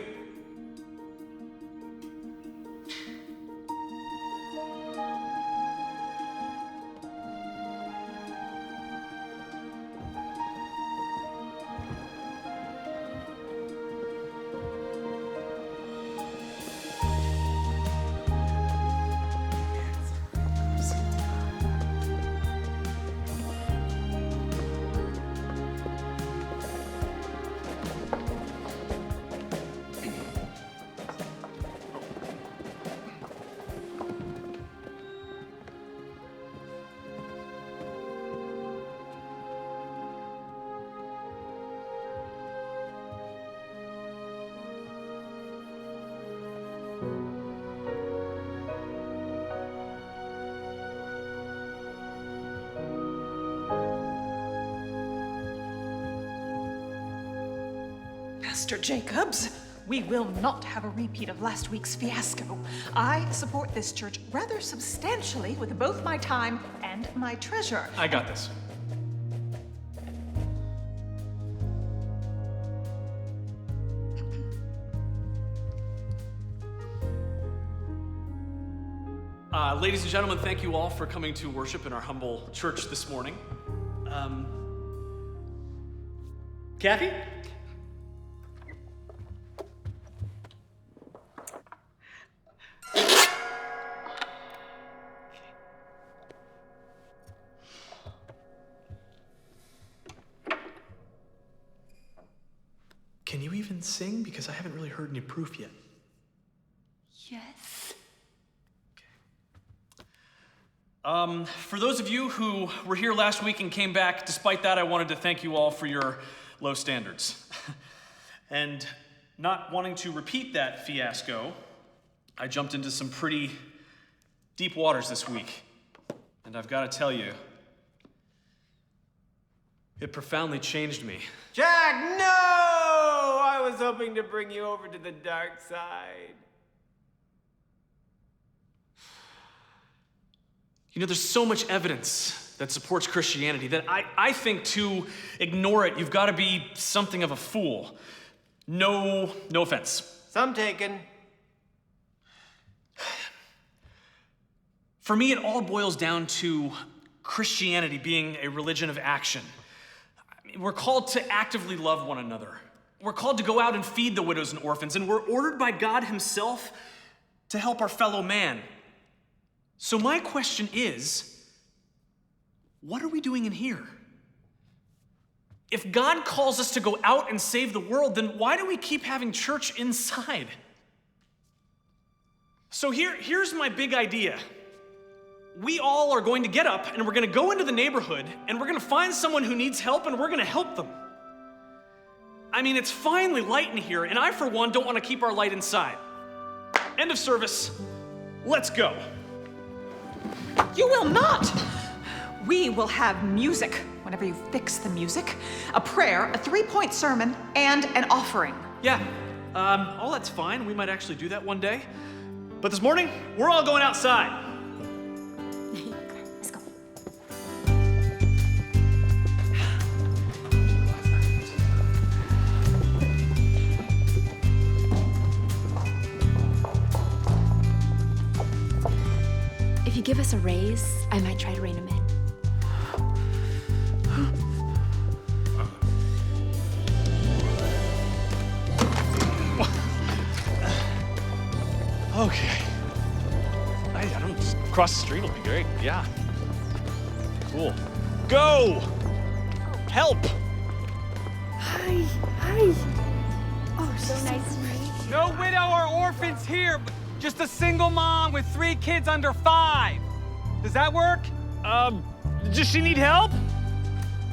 Pastor Jacobs, we will not have a repeat of last week's fiasco. I support this church rather substantially with both my time and my treasure. I got this. Ladies and gentlemen, thank you all for coming to worship in our humble church this morning. Kathy? Can you even sing? Because I haven't really heard any proof yet. Yes. For those of you who were here last week and came back, despite that, I wanted to thank you all for your low standards. And not wanting to repeat that fiasco, I jumped into some pretty deep waters this week. And I've got to tell you, it profoundly changed me. Jack, no! I was hoping to bring you over to the dark side. You know, there's so much evidence that supports Christianity that I think to ignore it, you've got to be something of a fool. No offense. Some taken. For me, it all boils down to Christianity being a religion of action. I mean, we're called to actively love one another. We're called to go out and feed the widows and orphans, and we're ordered by God Himself to help our fellow man. So my question is, what are we doing in here? If God calls us to go out and save the world, then why do we keep having church inside? So here's my big idea. We all are going to get up and we're going to go into the neighborhood and we're going to find someone who needs help and we're going to help them. I mean, it's finally light in here, and I, for one, don't want to keep our light inside. End of service. Let's go. You will not! We will have music whenever you fix the music, a prayer, a 3-point sermon, and an offering. Yeah, all that's fine. We might actually do that one day. But this morning, we're all going outside. Let's go. If you give us a raise, I might try to rein him in. Okay. I don't just cross the street will be great. Yeah. Cool. Go! Help! Hi. Oh, so nice to meet you. No widow or orphans here, but just a single mom with 3 kids under 5. Does that work? Does she need help?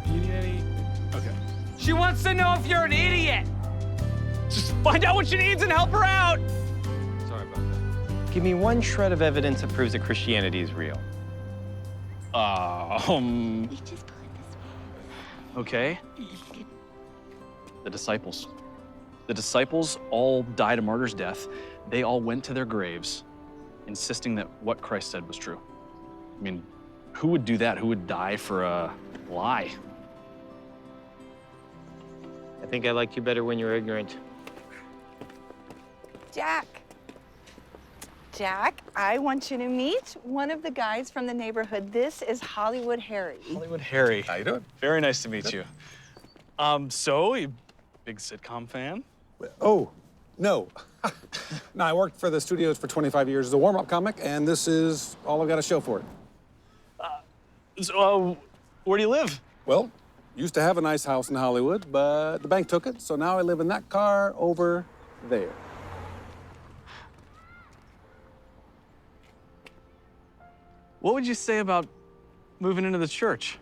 You need any? Okay. She wants to know if you're an idiot. Just find out what she needs and help her out. Sorry about that. Give me one shred of evidence that proves that Christianity is real. Okay. The disciples. The disciples all died a martyr's death. They all went to their graves, insisting that what Christ said was true. I mean, who would do that? Who would die for a lie? I think I liked you better when you were ignorant. Jack, I want you to meet one of the guys from the neighborhood. This is Hollywood Harry. Hollywood Harry. How you doing? Very nice to meet you. So, you big sitcom fan? Oh, no. No, I worked for the studios for 25 years as a warm-up comic, and this is all I've got to show for it. Where do you live? Well, used to have a nice house in Hollywood, but the bank took it, so now I live in that car over there. What would you say about moving into the church?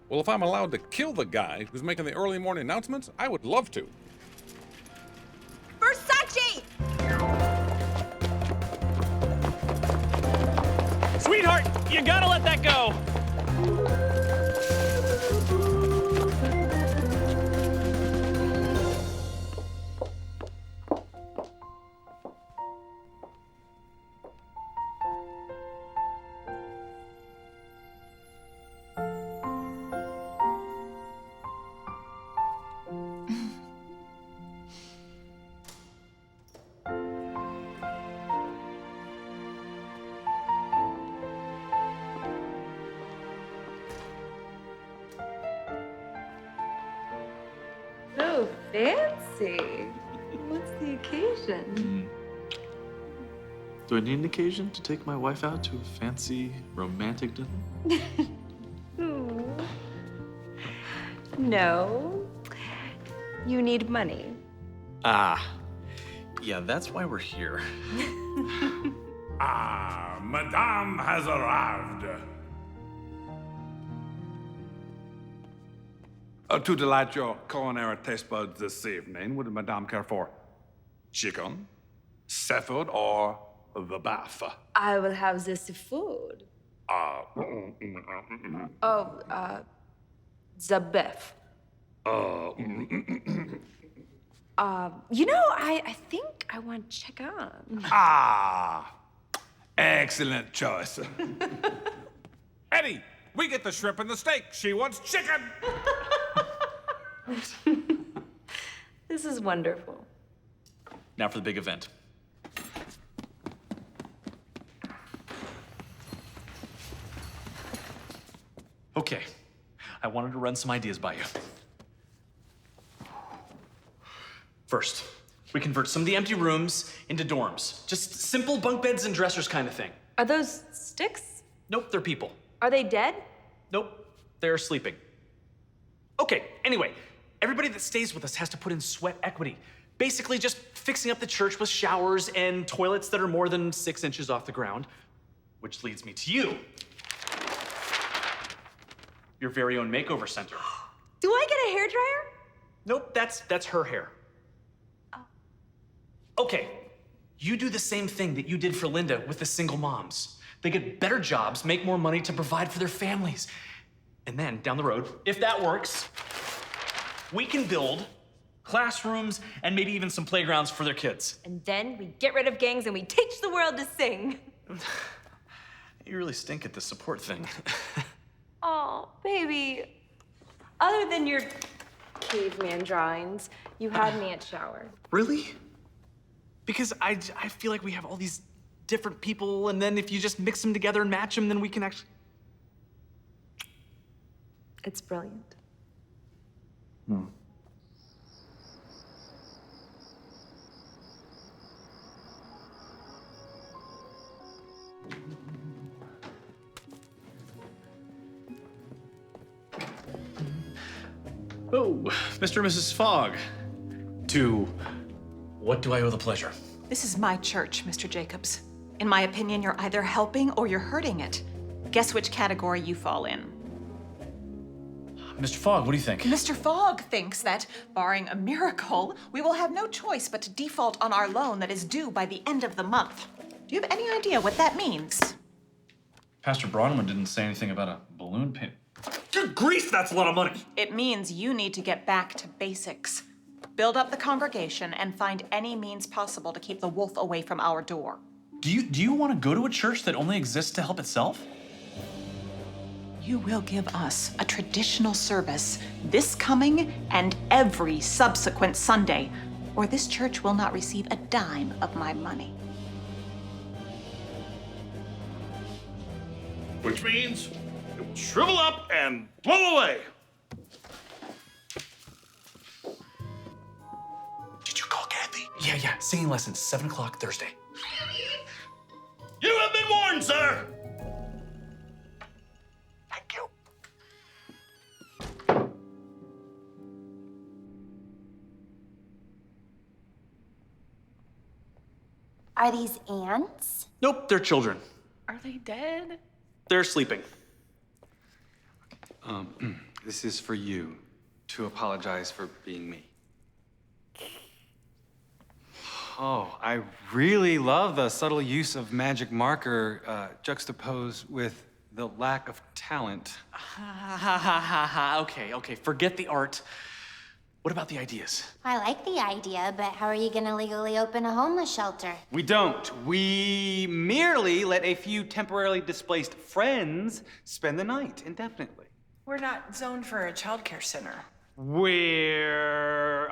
Well, if I'm allowed to kill the guy who's making the early morning announcements, I would love to. Versace! Sweetheart, you gotta let that go. Fancy. What's the occasion? Do I need an occasion to take my wife out to a fancy romantic dinner? No. You need money. Ah, yeah, that's why we're here. Ah, Madame has arrived. To delight your culinary taste buds this evening, would Madame care for chicken, seafood, or the bath? I will have the seafood. The beef. I think I want chicken. Excellent choice. Eddie, we get the shrimp and the steak. She wants chicken. This is wonderful. Now for the big event. Okay, I wanted to run some ideas by you. First, we convert some of the empty rooms into dorms. Just simple bunk beds and dressers kind of thing. Are those sticks? Nope, they're people. Are they dead? Nope, they're sleeping. Okay, anyway, everybody that stays with us has to put in sweat equity. Basically just fixing up the church with showers and toilets that are more than 6 inches off the ground. Which leads me to you. Your very own makeover center. Do I get a hairdryer? Nope, that's her hair. Oh. Okay, you do the same thing that you did for Linda with the single moms. They get better jobs, make more money to provide for their families. And then, down the road, if that works, we can build classrooms and maybe even some playgrounds for their kids. And then we get rid of gangs and we teach the world to sing. You really stink at the support thing. Oh, baby. Other than your caveman drawings, you had me at shower. Really? Because I feel like we have all these different people, and then if you just mix them together and match them, then we can actually... It's brilliant. Oh, Mr. and Mrs. Fogg. To what do I owe the pleasure? This is my church, Mr. Jacobs. In my opinion, you're either helping or you're hurting it. Guess which category you fall in. Mr. Fogg, what do you think? Mr. Fogg thinks that, barring a miracle, we will have no choice but to default on our loan that is due by the end of the month. Do you have any idea what that means? Pastor Bronwyn didn't say anything about a balloon payment. Good grief, that's a lot of money! It means you need to get back to basics. Build up the congregation and find any means possible to keep the wolf away from our door. Do you want to go to a church that only exists to help itself? You will give us a traditional service this coming and every subsequent Sunday, or this church will not receive a dime of my money. Which means it will shrivel up and blow away. Did you call Kathy? Yeah, singing lessons, 7 o'clock Thursday. You have been warned, sir! Thank you. Are these ants? Nope, they're children. Are they dead? They're sleeping. This is for you to apologize for being me. Oh, I really love the subtle use of magic marker juxtaposed with the lack of talent. Okay, forget the art. What about the ideas? I like the idea, but how are you gonna legally open a homeless shelter? We don't. We merely let a few temporarily displaced friends spend the night indefinitely. We're not zoned for a childcare center. We're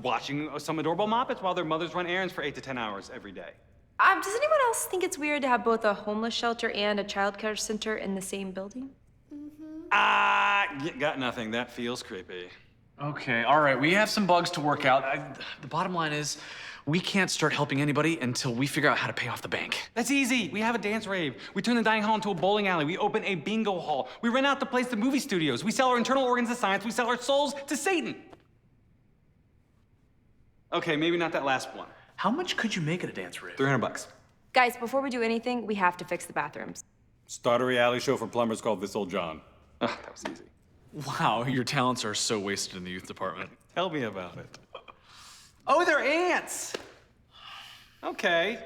watching some adorable moppets while their mothers run errands for 8 to 10 hours every day. Does anyone else think it's weird to have both a homeless shelter and a childcare center in the same building? Got nothing. That feels creepy. Okay, all right, we have some bugs to work out. The bottom line is, we can't start helping anybody until we figure out how to pay off the bank. That's easy. We have a dance rave. We turn the dining hall into a bowling alley. We open a bingo hall. We rent out the place to movie studios. We sell our internal organs to science. We sell our souls to Satan. Okay, maybe not that last one. How much could you make at a dance rave? $300. Guys, before we do anything, we have to fix the bathrooms. Start a reality show for plumbers called This Old John. Oh, that was easy. Wow, your talents are so wasted in the youth department. Tell me about it. Oh, they're ants! Okay.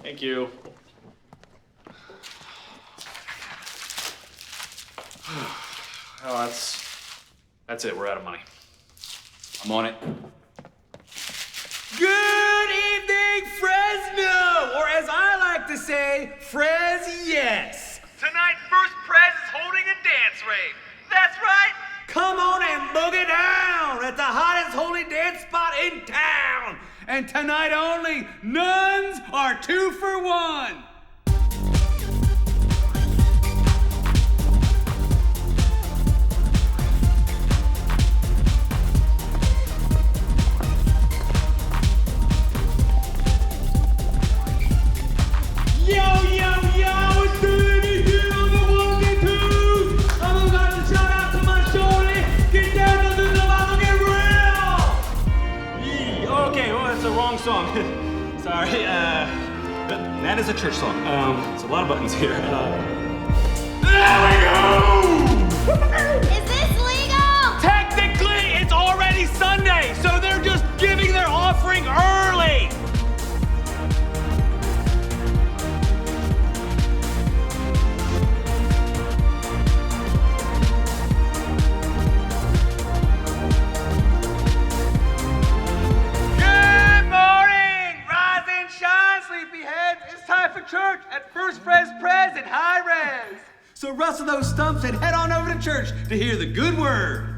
Thank you. Oh, that's it. We're out of money. I'm on it. Good evening, Fresno! Or as I like to say, Yes. Tonight, First Prez is holding a dance rave. That's right. Come on and boogie down at the hottest holy dance spot in town. And tonight only, nuns are 2 for 1. Yo, it's Danny here on the ones and twos. I'm gonna shout out to my shorty. Get down to the level, get real. Yeah, okay, well, that's the wrong song. Sorry, that is a church song. It's a lot of buttons here. There we go! Is this legal? Technically, it's already Sunday, so they're just giving their offering early. Good morning! Rise and shine, sleepyheads. It's time for church at First Prez in High Res. So rustle those stumps and head on over to church to hear the good word.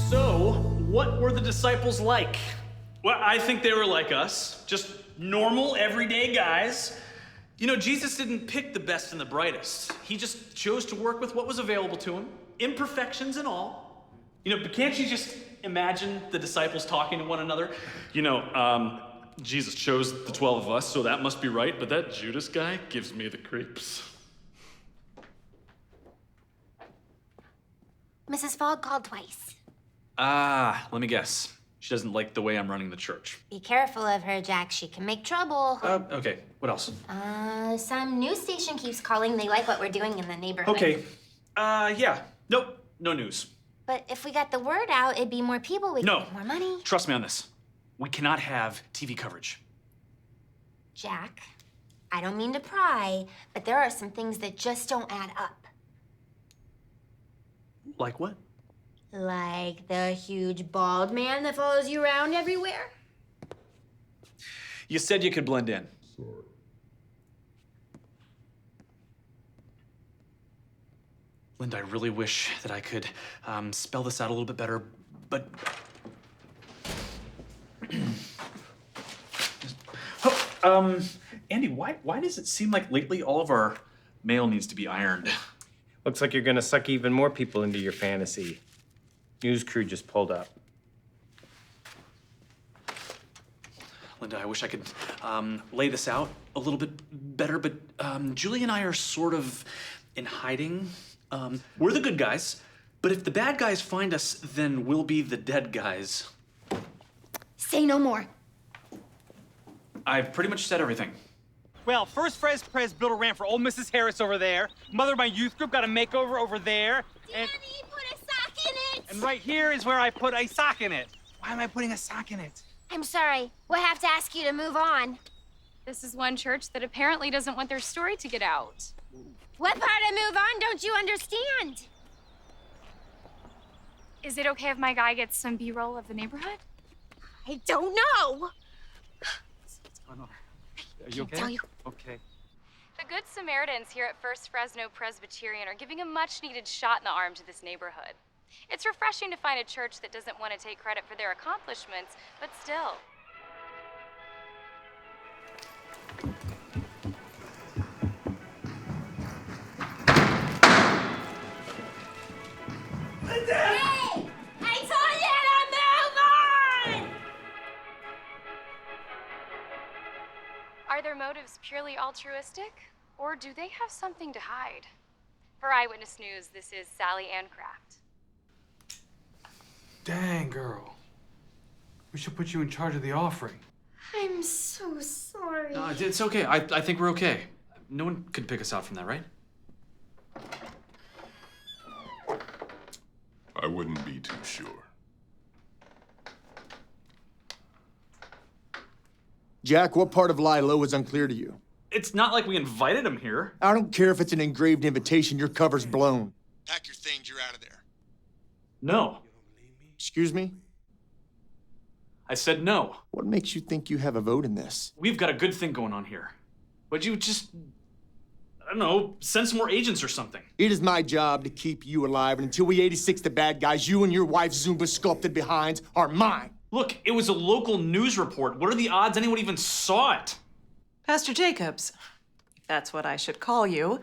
So, what were the disciples like? Well, I think they were like us, just normal, everyday guys. You know, Jesus didn't pick the best and the brightest. He just chose to work with what was available to him, imperfections and all. You know, but can't you just imagine the disciples talking to one another? You know, Jesus chose the 12 of us, so that must be right, but that Judas guy gives me the creeps. Mrs. Fogg called twice. Let me guess. She doesn't like the way I'm running the church. Be careful of her, Jack. She can make trouble. Okay, what else? Some news station keeps calling. They like what we're doing in the neighborhood. Okay, yeah. Nope, no news. But if we got the word out, it'd be more people. We could No. get more money. Trust me on this. We cannot have TV coverage. Jack, I don't mean to pry, but there are some things that just don't add up. Like what? Like the huge bald man that follows you around everywhere? You said you could blend in. Linda, I really wish that I could spell this out a little bit better, but... Andy, why does it seem like lately all of our mail needs to be ironed? Looks like you're gonna suck even more people into your fantasy. News crew just pulled up. Linda, I wish I could lay this out a little bit better, but Julie and I are sort of in hiding. We're the good guys, but if the bad guys find us, then we'll be the dead guys. Say no more. I've pretty much said everything. Well, first Pres built a ramp for old Mrs. Harris over there. Mother of my youth group got a makeover over there. Danny, put a sock in it! And right here is where I put a sock in it. Why am I putting a sock in it? I'm sorry. We'll have to ask you to move on. This is one church that apparently doesn't want their story to get out. What part of move on don't you understand? Is it okay if my guy gets some B-roll of the neighborhood? I don't know. What's going on? Are you okay? Tell you. Okay. The Good Samaritans here at First Fresno Presbyterian are giving a much-needed shot in the arm to this neighborhood. It's refreshing to find a church that doesn't want to take credit for their accomplishments, but still. Hey! I told you to move on! Are their motives purely altruistic, or do they have something to hide? For Eyewitness News, this is Sally Ancraft. Dang, girl. We should put you in charge of the offering. I'm so sorry. No, it's okay. I think we're okay. No one could pick us out from that, right? I wouldn't be too sure. Jack, what part of Lilo is unclear to you? It's not like we invited him here. I don't care if it's an engraved invitation, your cover's blown. Pack your things, you're out of there. No. Excuse me? I said no. What makes you think you have a vote in this? We've got a good thing going on here. Would you just, I don't know, send some more agents or something? It is my job to keep you alive, and until we 86 the bad guys, you and your wife's Zumba sculpted behinds are mine. Look, it was a local news report. What are the odds anyone even saw it? Pastor Jacobs, if that's what I should call you,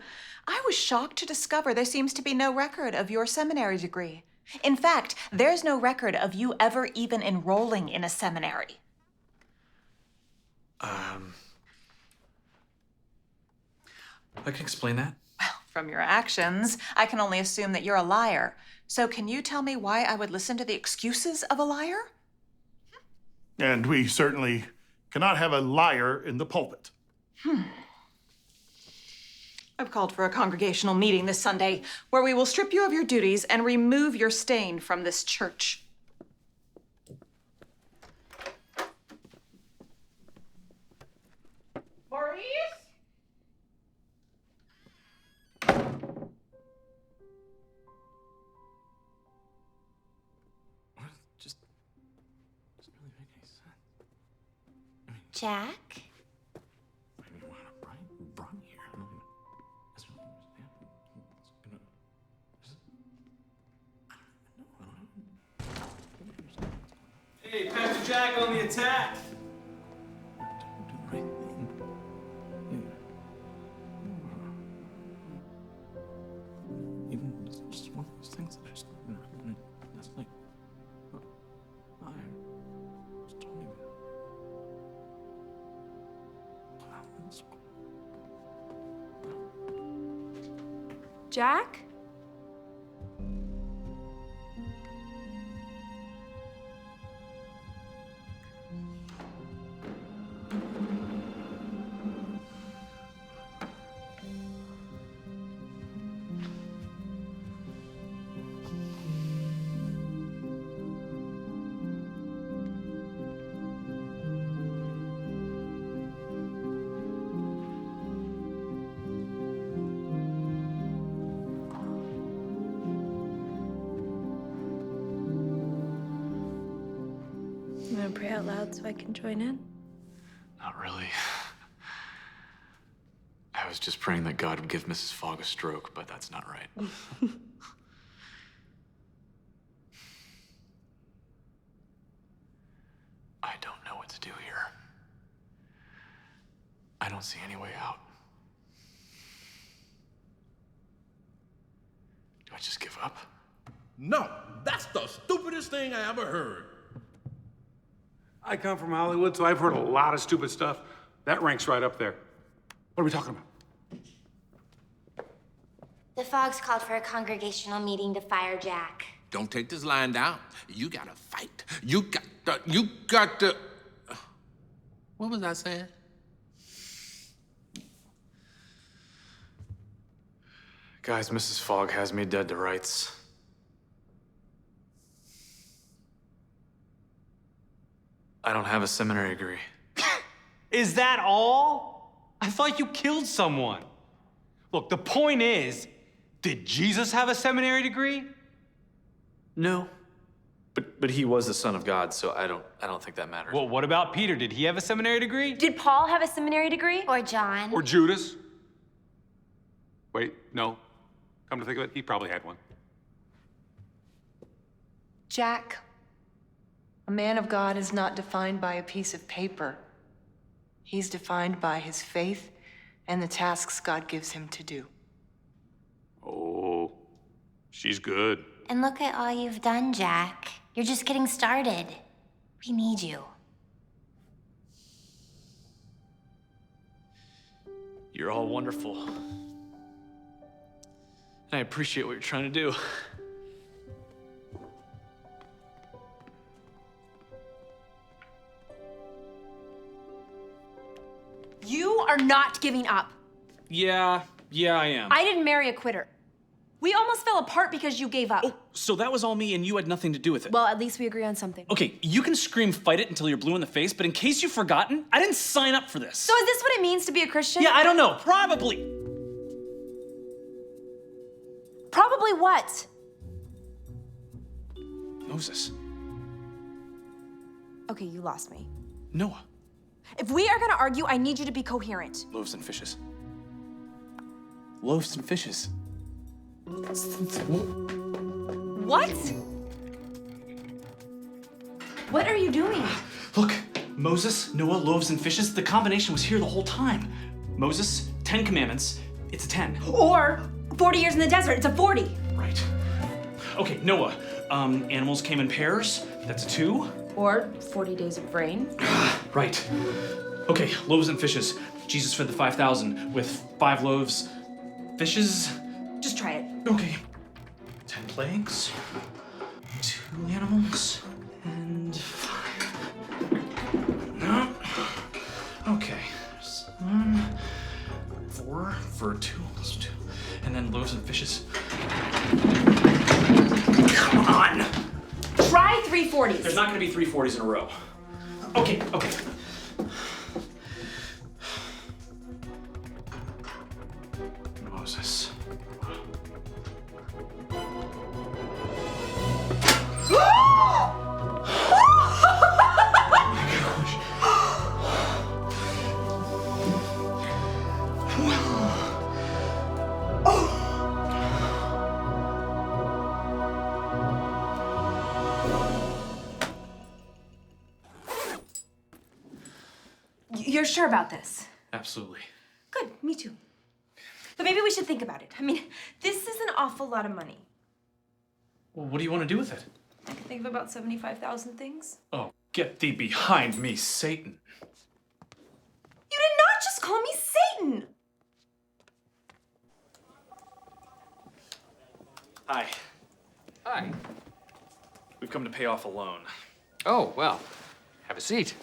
I was shocked to discover there seems to be no record of your seminary degree. In fact, there's no record of you ever even enrolling in a seminary. I can explain that. Well, from your actions, I can only assume that you're a liar. So can you tell me why I would listen to the excuses of a liar? And we certainly cannot have a liar in the pulpit. I've called for a congregational meeting this Sunday where we will strip you of your duties and remove your stain from this church. Maurice? Jack? Hey, Pastor Jack on the attack! Even just one of those things that I just, that's like, I just don't even. Jack? You want to pray out loud so I can join in? Not really. I was just praying that God would give Mrs. Fogg a stroke, but that's not right. I don't know what to do here. I don't see any way out. I just give up? No, that's the stupidest thing I ever heard. I come from Hollywood, so I've heard a lot of stupid stuff. That ranks right up there. What are we talking about? The Fogs called for a congregational meeting to fire Jack. Don't take this lying down. You gotta fight. You got to. What was I saying? Guys, Mrs. Fogg has me dead to rights. I don't have a seminary degree. Is that all? I thought you killed someone. Look, the point is, did Jesus have a seminary degree? No. But he was the Son of God, so I don't think that matters. Well, what about Peter? Did he have a seminary degree? Did Paul have a seminary degree? Or John? Or Judas? Wait, no. Come to think of it, he probably had one. Jack, a man of God is not defined by a piece of paper. He's defined by his faith and the tasks God gives him to do. Oh, she's good. And look at all you've done, Jack. You're just getting started. We need you. You're all wonderful. And I appreciate what you're trying to do. You are not giving up. Yeah, I am. I didn't marry a quitter. We almost fell apart because you gave up. Oh, so that was all me and you had nothing to do with it. Well, at least we agree on something. Okay, you can scream fight it until you're blue in the face, but in case you've forgotten, I didn't sign up for this. So is this what it means to be a Christian? Yeah, I don't know. Probably. Probably what? Moses. Okay, you lost me. Noah. If we are gonna argue, I need you to be coherent. Loaves and fishes. Loaves and fishes. What? What are you doing? Look, Moses, Noah, loaves and fishes, the combination was here the whole time. Moses, 10 commandments, it's a 10. Or 40 years in the desert, it's a 40. Right. Okay, Noah, animals came in pairs, that's a 2. Or 40 days of rain. Right. Okay, loaves and fishes. Jesus fed the 5,000 with 5 loaves, fishes. Just try it. Okay. 10 plagues, 2 animals, and 5. No. Okay. 4 for 2 plus 2. And then loaves and fishes. Come on! Try 340s. There's not gonna be 340s in a row. Okay. Moses. You're sure about this? Absolutely. Good, me too. But maybe we should think about it. I mean, this is an awful lot of money. Well, what do you want to do with it? I can think of about 75,000 things. Oh, get thee behind me, Satan. You did not just call me Satan! Hi. Hi. We've come to pay off a loan. Oh, well, have a seat.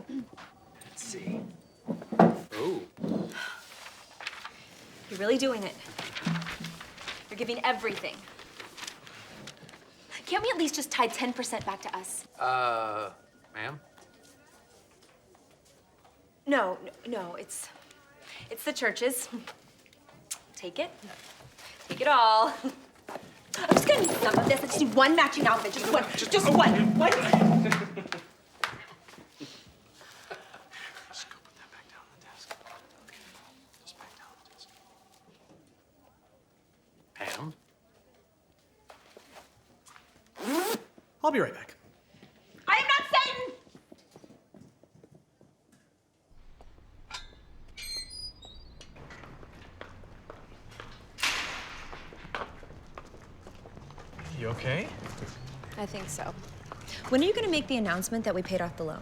Let's see. Oh. You're really doing it. You're giving everything. Can't we at least just tie 10% back to us? Ma'am? No, it's the church's. Take it. Take it all. I'm just gonna need some of this. I just need one matching outfit. Just one. Just one. One. Pam? I'll be right back. I am not Satan! You okay? I think so. When are you gonna make the announcement that we paid off the loan?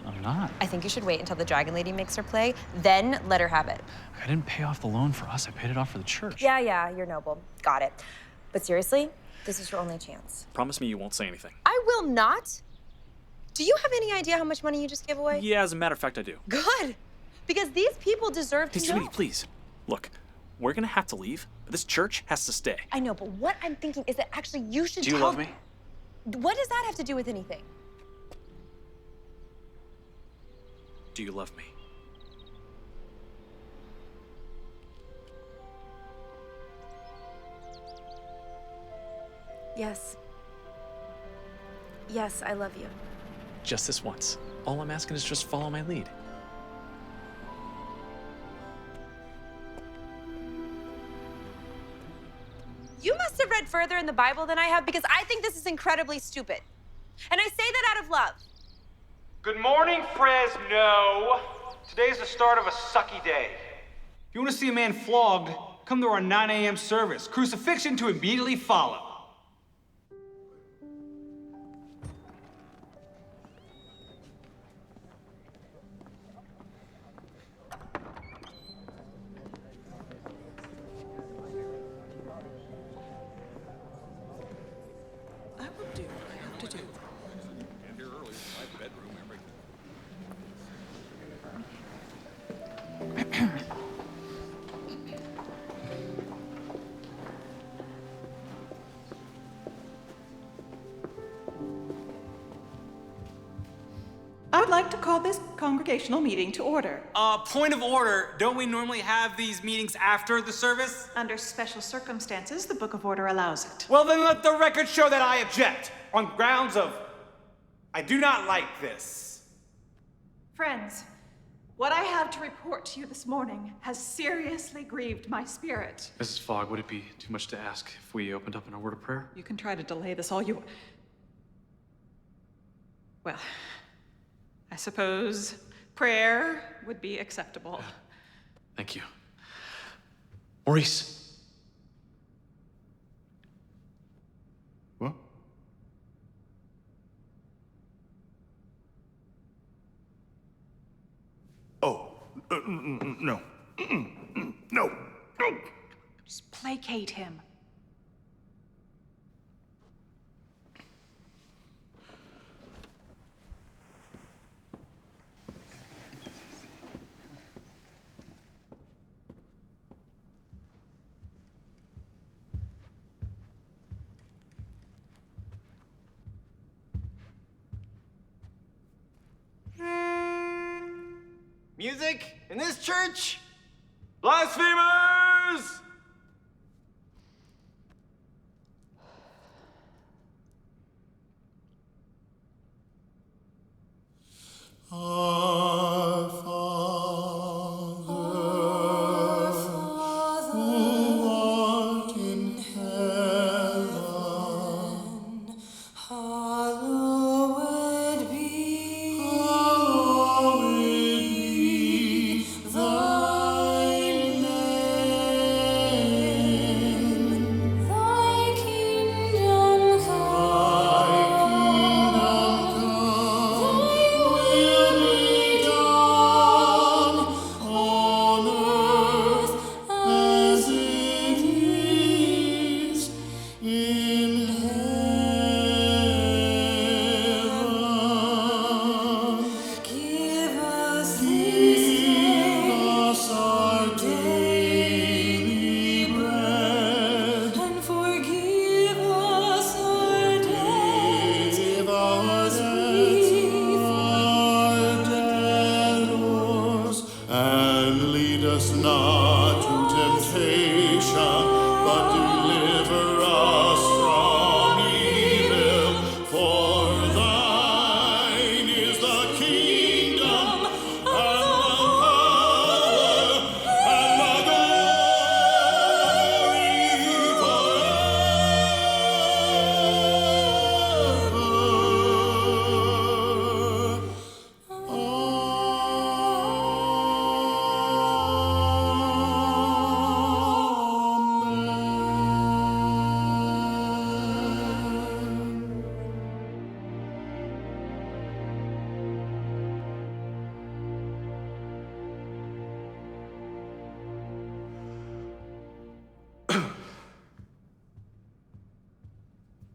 I'm not. I think you should wait until the Dragon Lady makes her play, then let her have it. I didn't pay off the loan for us. I paid it off for the church. Yeah, you're noble. Got it. But seriously, this is your only chance. Promise me you won't say anything. I will not. Do you have any idea how much money you just gave away? Yeah, as a matter of fact, I do. Good. Because these people deserve to Hey, know. sweetie, please. Look, we're gonna have to leave, but this church has to stay. I know, but what I'm thinking is that actually you should Do you tell... love me? What does that have to do with anything? Do you love me? Yes. Yes, I love you. Just this once. All I'm asking is just follow my lead. You must have read further in the Bible than I have because I think this is incredibly stupid. And I say that out of love. Good morning, Fresno. Today's the start of a sucky day. If you want to see a man flogged, come to our 9 a.m. service. Crucifixion to immediately follow. I will do what I have to do. Get here early. My bedroom, everything. I would like to call this congregational meeting to order. Point of order. Don't we normally have these meetings after the service? Under special circumstances, the Book of Order allows it. Well, then let the record show that I object on grounds of I do not like this. Friends, what I have to report to you this morning has seriously grieved my spirit. Mrs. Fogg, would it be too much to ask if we opened up in a word of prayer? You can try to delay this all you... Well, I suppose prayer would be acceptable. Thank you. Maurice. What? Oh, no. No. No. Just placate him. Music in this church? Blasphemers! Our Father, who art in heaven, hallowed be thy name. Thy kingdom come. Thy will be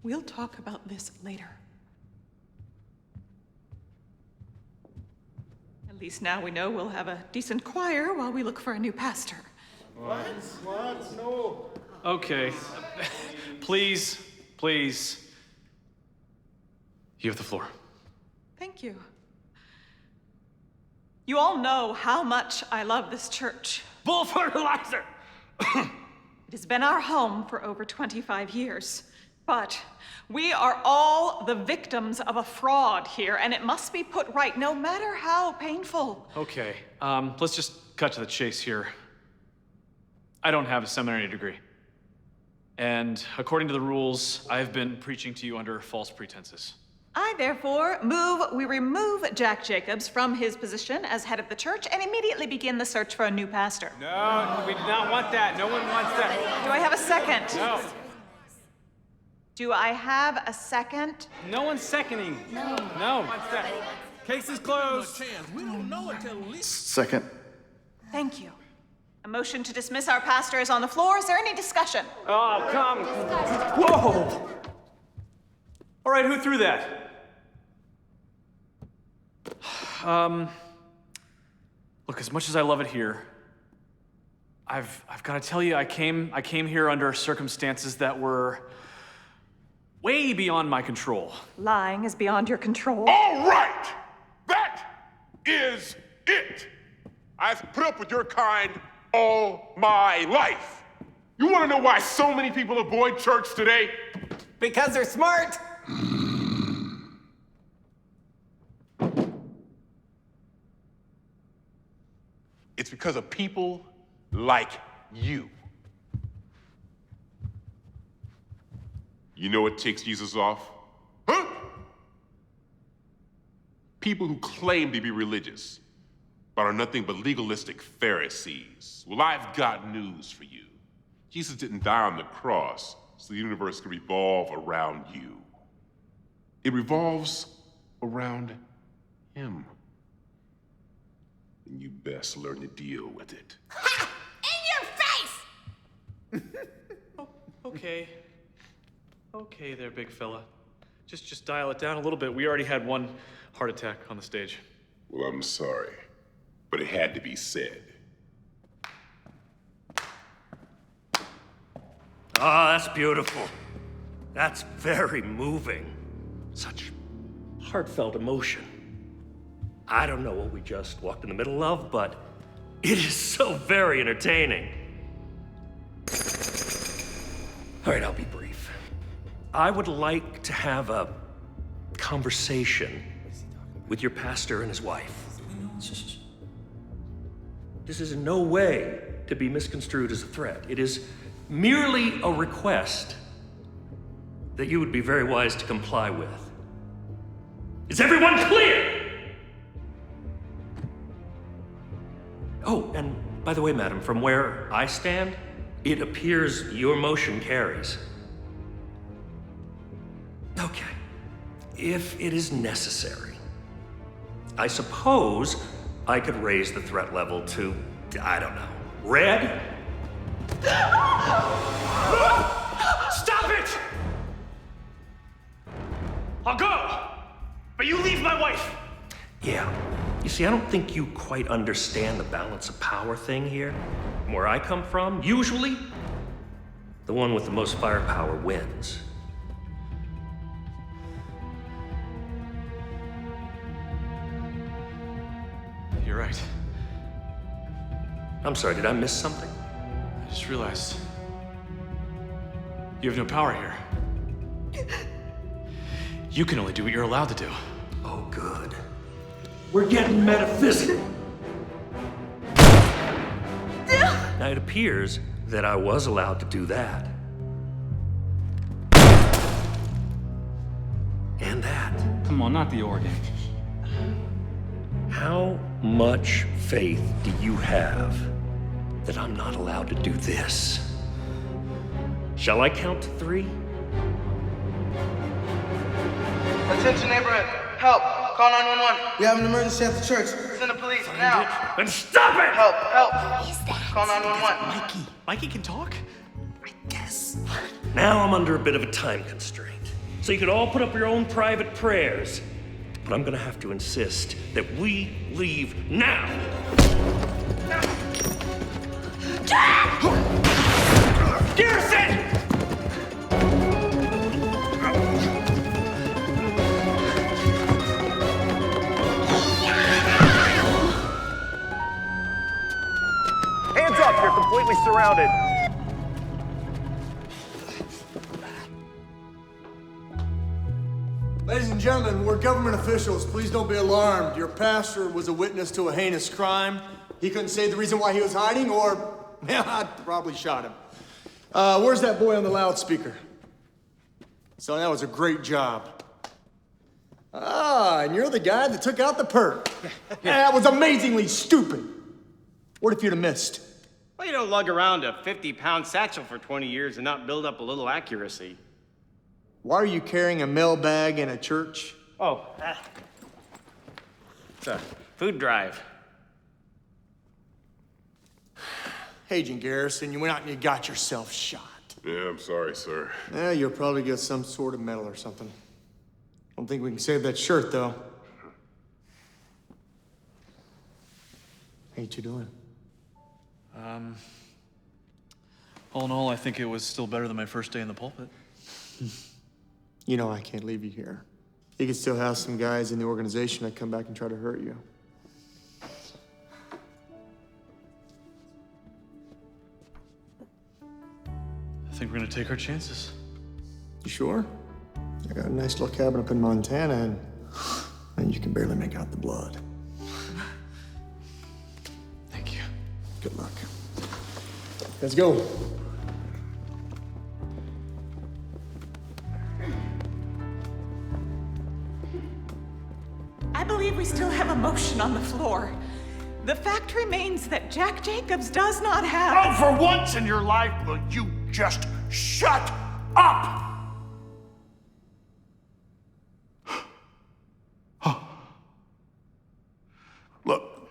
We'll talk about this later. At least now we know we'll have a decent choir while we look for a new pastor. What? No. Okay. Please. You have the floor. Thank you. You all know how much I love this church. Bull fertilizer! It has been our home for over 25 years. But we are all the victims of a fraud here, and it must be put right, no matter how painful. Okay, let's just cut to the chase here. I don't have a seminary degree. And according to the rules, I've been preaching to you under false pretenses. I therefore move we remove Jack Jacobs from his position as head of the church and immediately begin the search for a new pastor. No, we do not want that. No one wants that. Do I have a second? No. Do I have a second? No one's seconding. No. No. Wants that. Case is closed. We don't know until Second. Thank you. A motion to dismiss our pastor is on the floor. Is there any discussion? Oh, come. Whoa! All right, who threw that? Look, as much as I love it here, I've got to tell you, I came here under circumstances that were way beyond my control. Lying is beyond your control. All right! That is it! I've put up with your kind all my life. You want to know why so many people avoid church today? Because they're smart. It's because of people like you. You know what ticks Jesus off? Huh? People who claim to be religious, but are nothing but legalistic Pharisees. Well, I've got news for you. Jesus didn't die on the cross so the universe could revolve around you. It revolves around him. And you best learn to deal with it. Ha! In your face! Okay. Okay there, big fella. Just dial it down a little bit. We already had one heart attack on the stage. Well, I'm sorry, but it had to be said. Ah, that's beautiful. That's very moving. Such heartfelt emotion. I don't know what we just walked in the middle of, but it is so very entertaining. All right, I'll be brief. I would like to have a conversation with your pastor and his wife. This is in no way to be misconstrued as a threat. It is merely a request that you would be very wise to comply with. Is everyone clear? Oh, and by the way, madam, from where I stand, it appears your motion carries. Okay. If it is necessary, I suppose I could raise the threat level to, I don't know, red? Stop it! I'll go, but you leave my wife. Yeah. You see, I don't think you quite understand the balance of power thing here. From where I come from, usually, the one with the most firepower wins. You're right. I'm sorry, did I miss something? I just realized you have no power here. You can only do what you're allowed to do. Oh, good. We're getting metaphysical. Now, it appears that I was allowed to do that. And that. Come on, not the organ. How much faith do you have that I'm not allowed to do this? Shall I count to 3? Attention neighborhood, help, call 911. We have an emergency at the church. Send the police now. Then stop it! Help, call 911. Mikey can talk? Now I'm under a bit of a time constraint. so you could all put up your own private prayers. But I'm gonna have to insist that we leave now. Jack! Garrison! Hands up, you're completely surrounded. Ladies and gentlemen, we're government officials. Please don't be alarmed. Your pastor was a witness to a heinous crime. He couldn't say the reason why he was hiding, or, yeah, I'd probably shot him. Where's that boy on the loudspeaker? So that was a great job. Ah, and you're the guy that took out the perp. That was amazingly stupid. What if you'd have missed? Well, you don't lug around a 50-pound satchel for 20 years and not build up a little accuracy. Why are you carrying a mailbag in a church? Oh, it's a food drive. Agent Garrison, you went out and you got yourself shot. Yeah, I'm sorry, sir. Yeah, you'll probably get some sort of medal or something. Don't think we can save that shirt, though. How you two doing? All in all, I think it was still better than my first day in the pulpit. You know I can't leave you here. You can still have some guys in the organization that come back and try to hurt you. I think we're gonna take our chances. You sure? I got a nice little cabin up in Montana, and you can barely make out the blood. Thank you. Good luck. Let's go. I believe we still have a motion on the floor. The fact remains that Jack Jacobs does not have... Oh, for once in your life, will you just shut up? Look,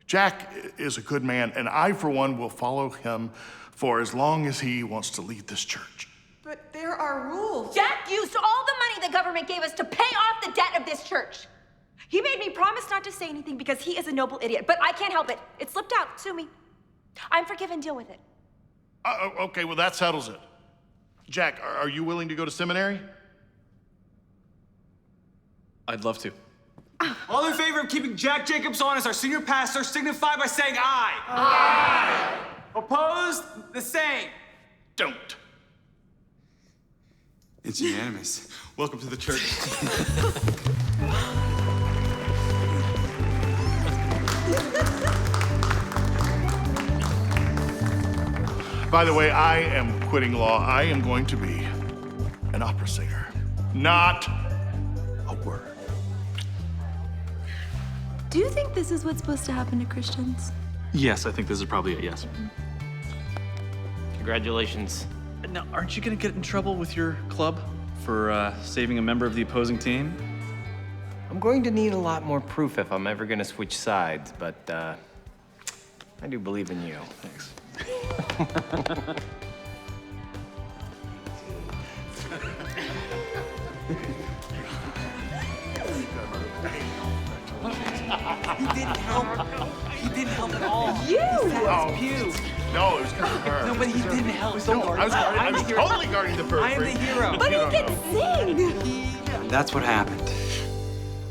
Jack is a good man, and I, for one, will follow him for as long as he wants to lead this church. But there are rules. Jack used all the money the government gave us to pay off the debt of this church. He made me promise not to say anything because he is a noble idiot, but I can't help it. It slipped out. Sue me. I'm forgiven. Deal with it. Okay, well, that settles it. Jack, are you willing to go to seminary? I'd love to. All in favor of keeping Jack Jacobs on as our senior pastor signify by saying aye. Aye. Opposed? The same. Don't. It's unanimous. Welcome to the church. By the way, I am quitting law. I am going to be an opera singer. Not a word. Do you think this is what's supposed to happen to Christians? Yes, I think this is probably a yes. Congratulations. Now, aren't you gonna get in trouble with your club for saving a member of the opposing team? I'm going to need a lot more proof if I'm ever going to switch sides, but I do believe in you. Thanks. He didn't help. He didn't help at all. You! Oh. Pew. No, it was because of her. No, but he didn't help. No, I was totally guarding the periphery. I am the hero. But he can sing! And that's what happened.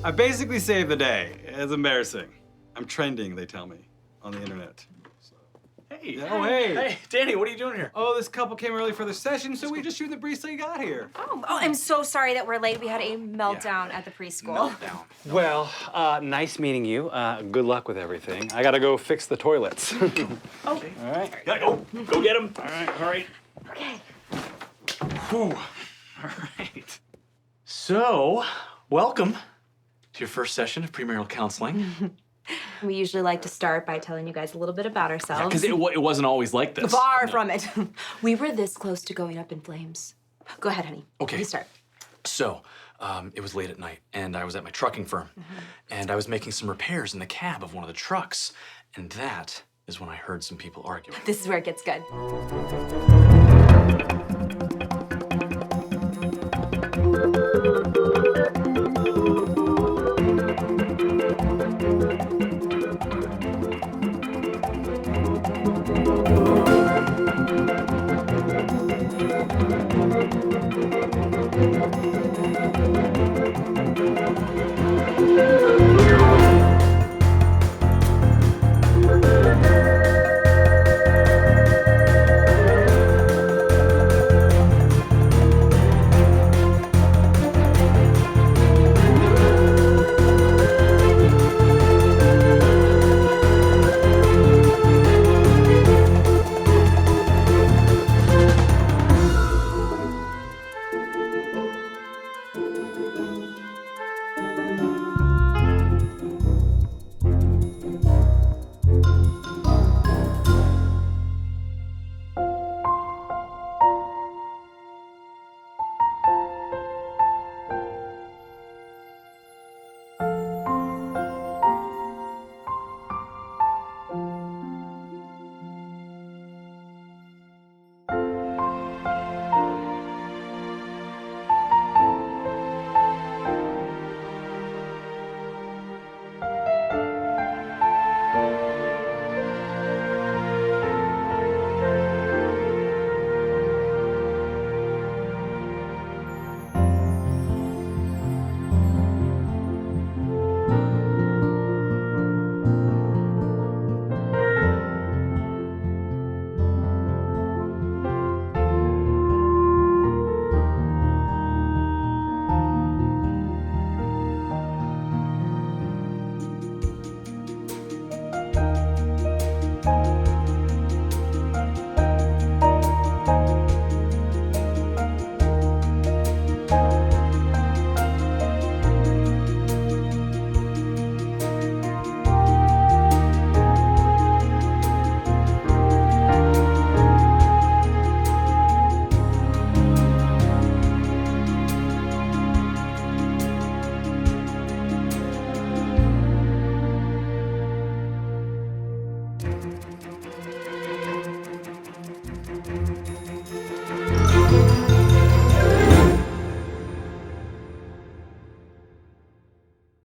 I basically saved the day. It's embarrassing. I'm trending, they tell me, on the internet. Hey. Oh, hey. Hey, Danny, what are you doing here? Oh, this couple came early for the session, so we just shooting the breeze till you got here. Oh, I'm so sorry that we're late. We had a meltdown at the preschool. Well, nice meeting you. Good luck with everything. I gotta go fix the toilets. Okay. All right. Gotta go. Go get him. All right. Okay. Whew. All right. So, welcome to your first session of premarital counseling. We usually like to start by telling you guys a little bit about ourselves. Because it wasn't always like this. Far from it. We were this close to going up in flames. Go ahead, honey. Okay. You start. So, it was late at night, and I was at my trucking firm, and I was making some repairs in the cab of one of the trucks, and that is when I heard some people arguing. This is where it gets good.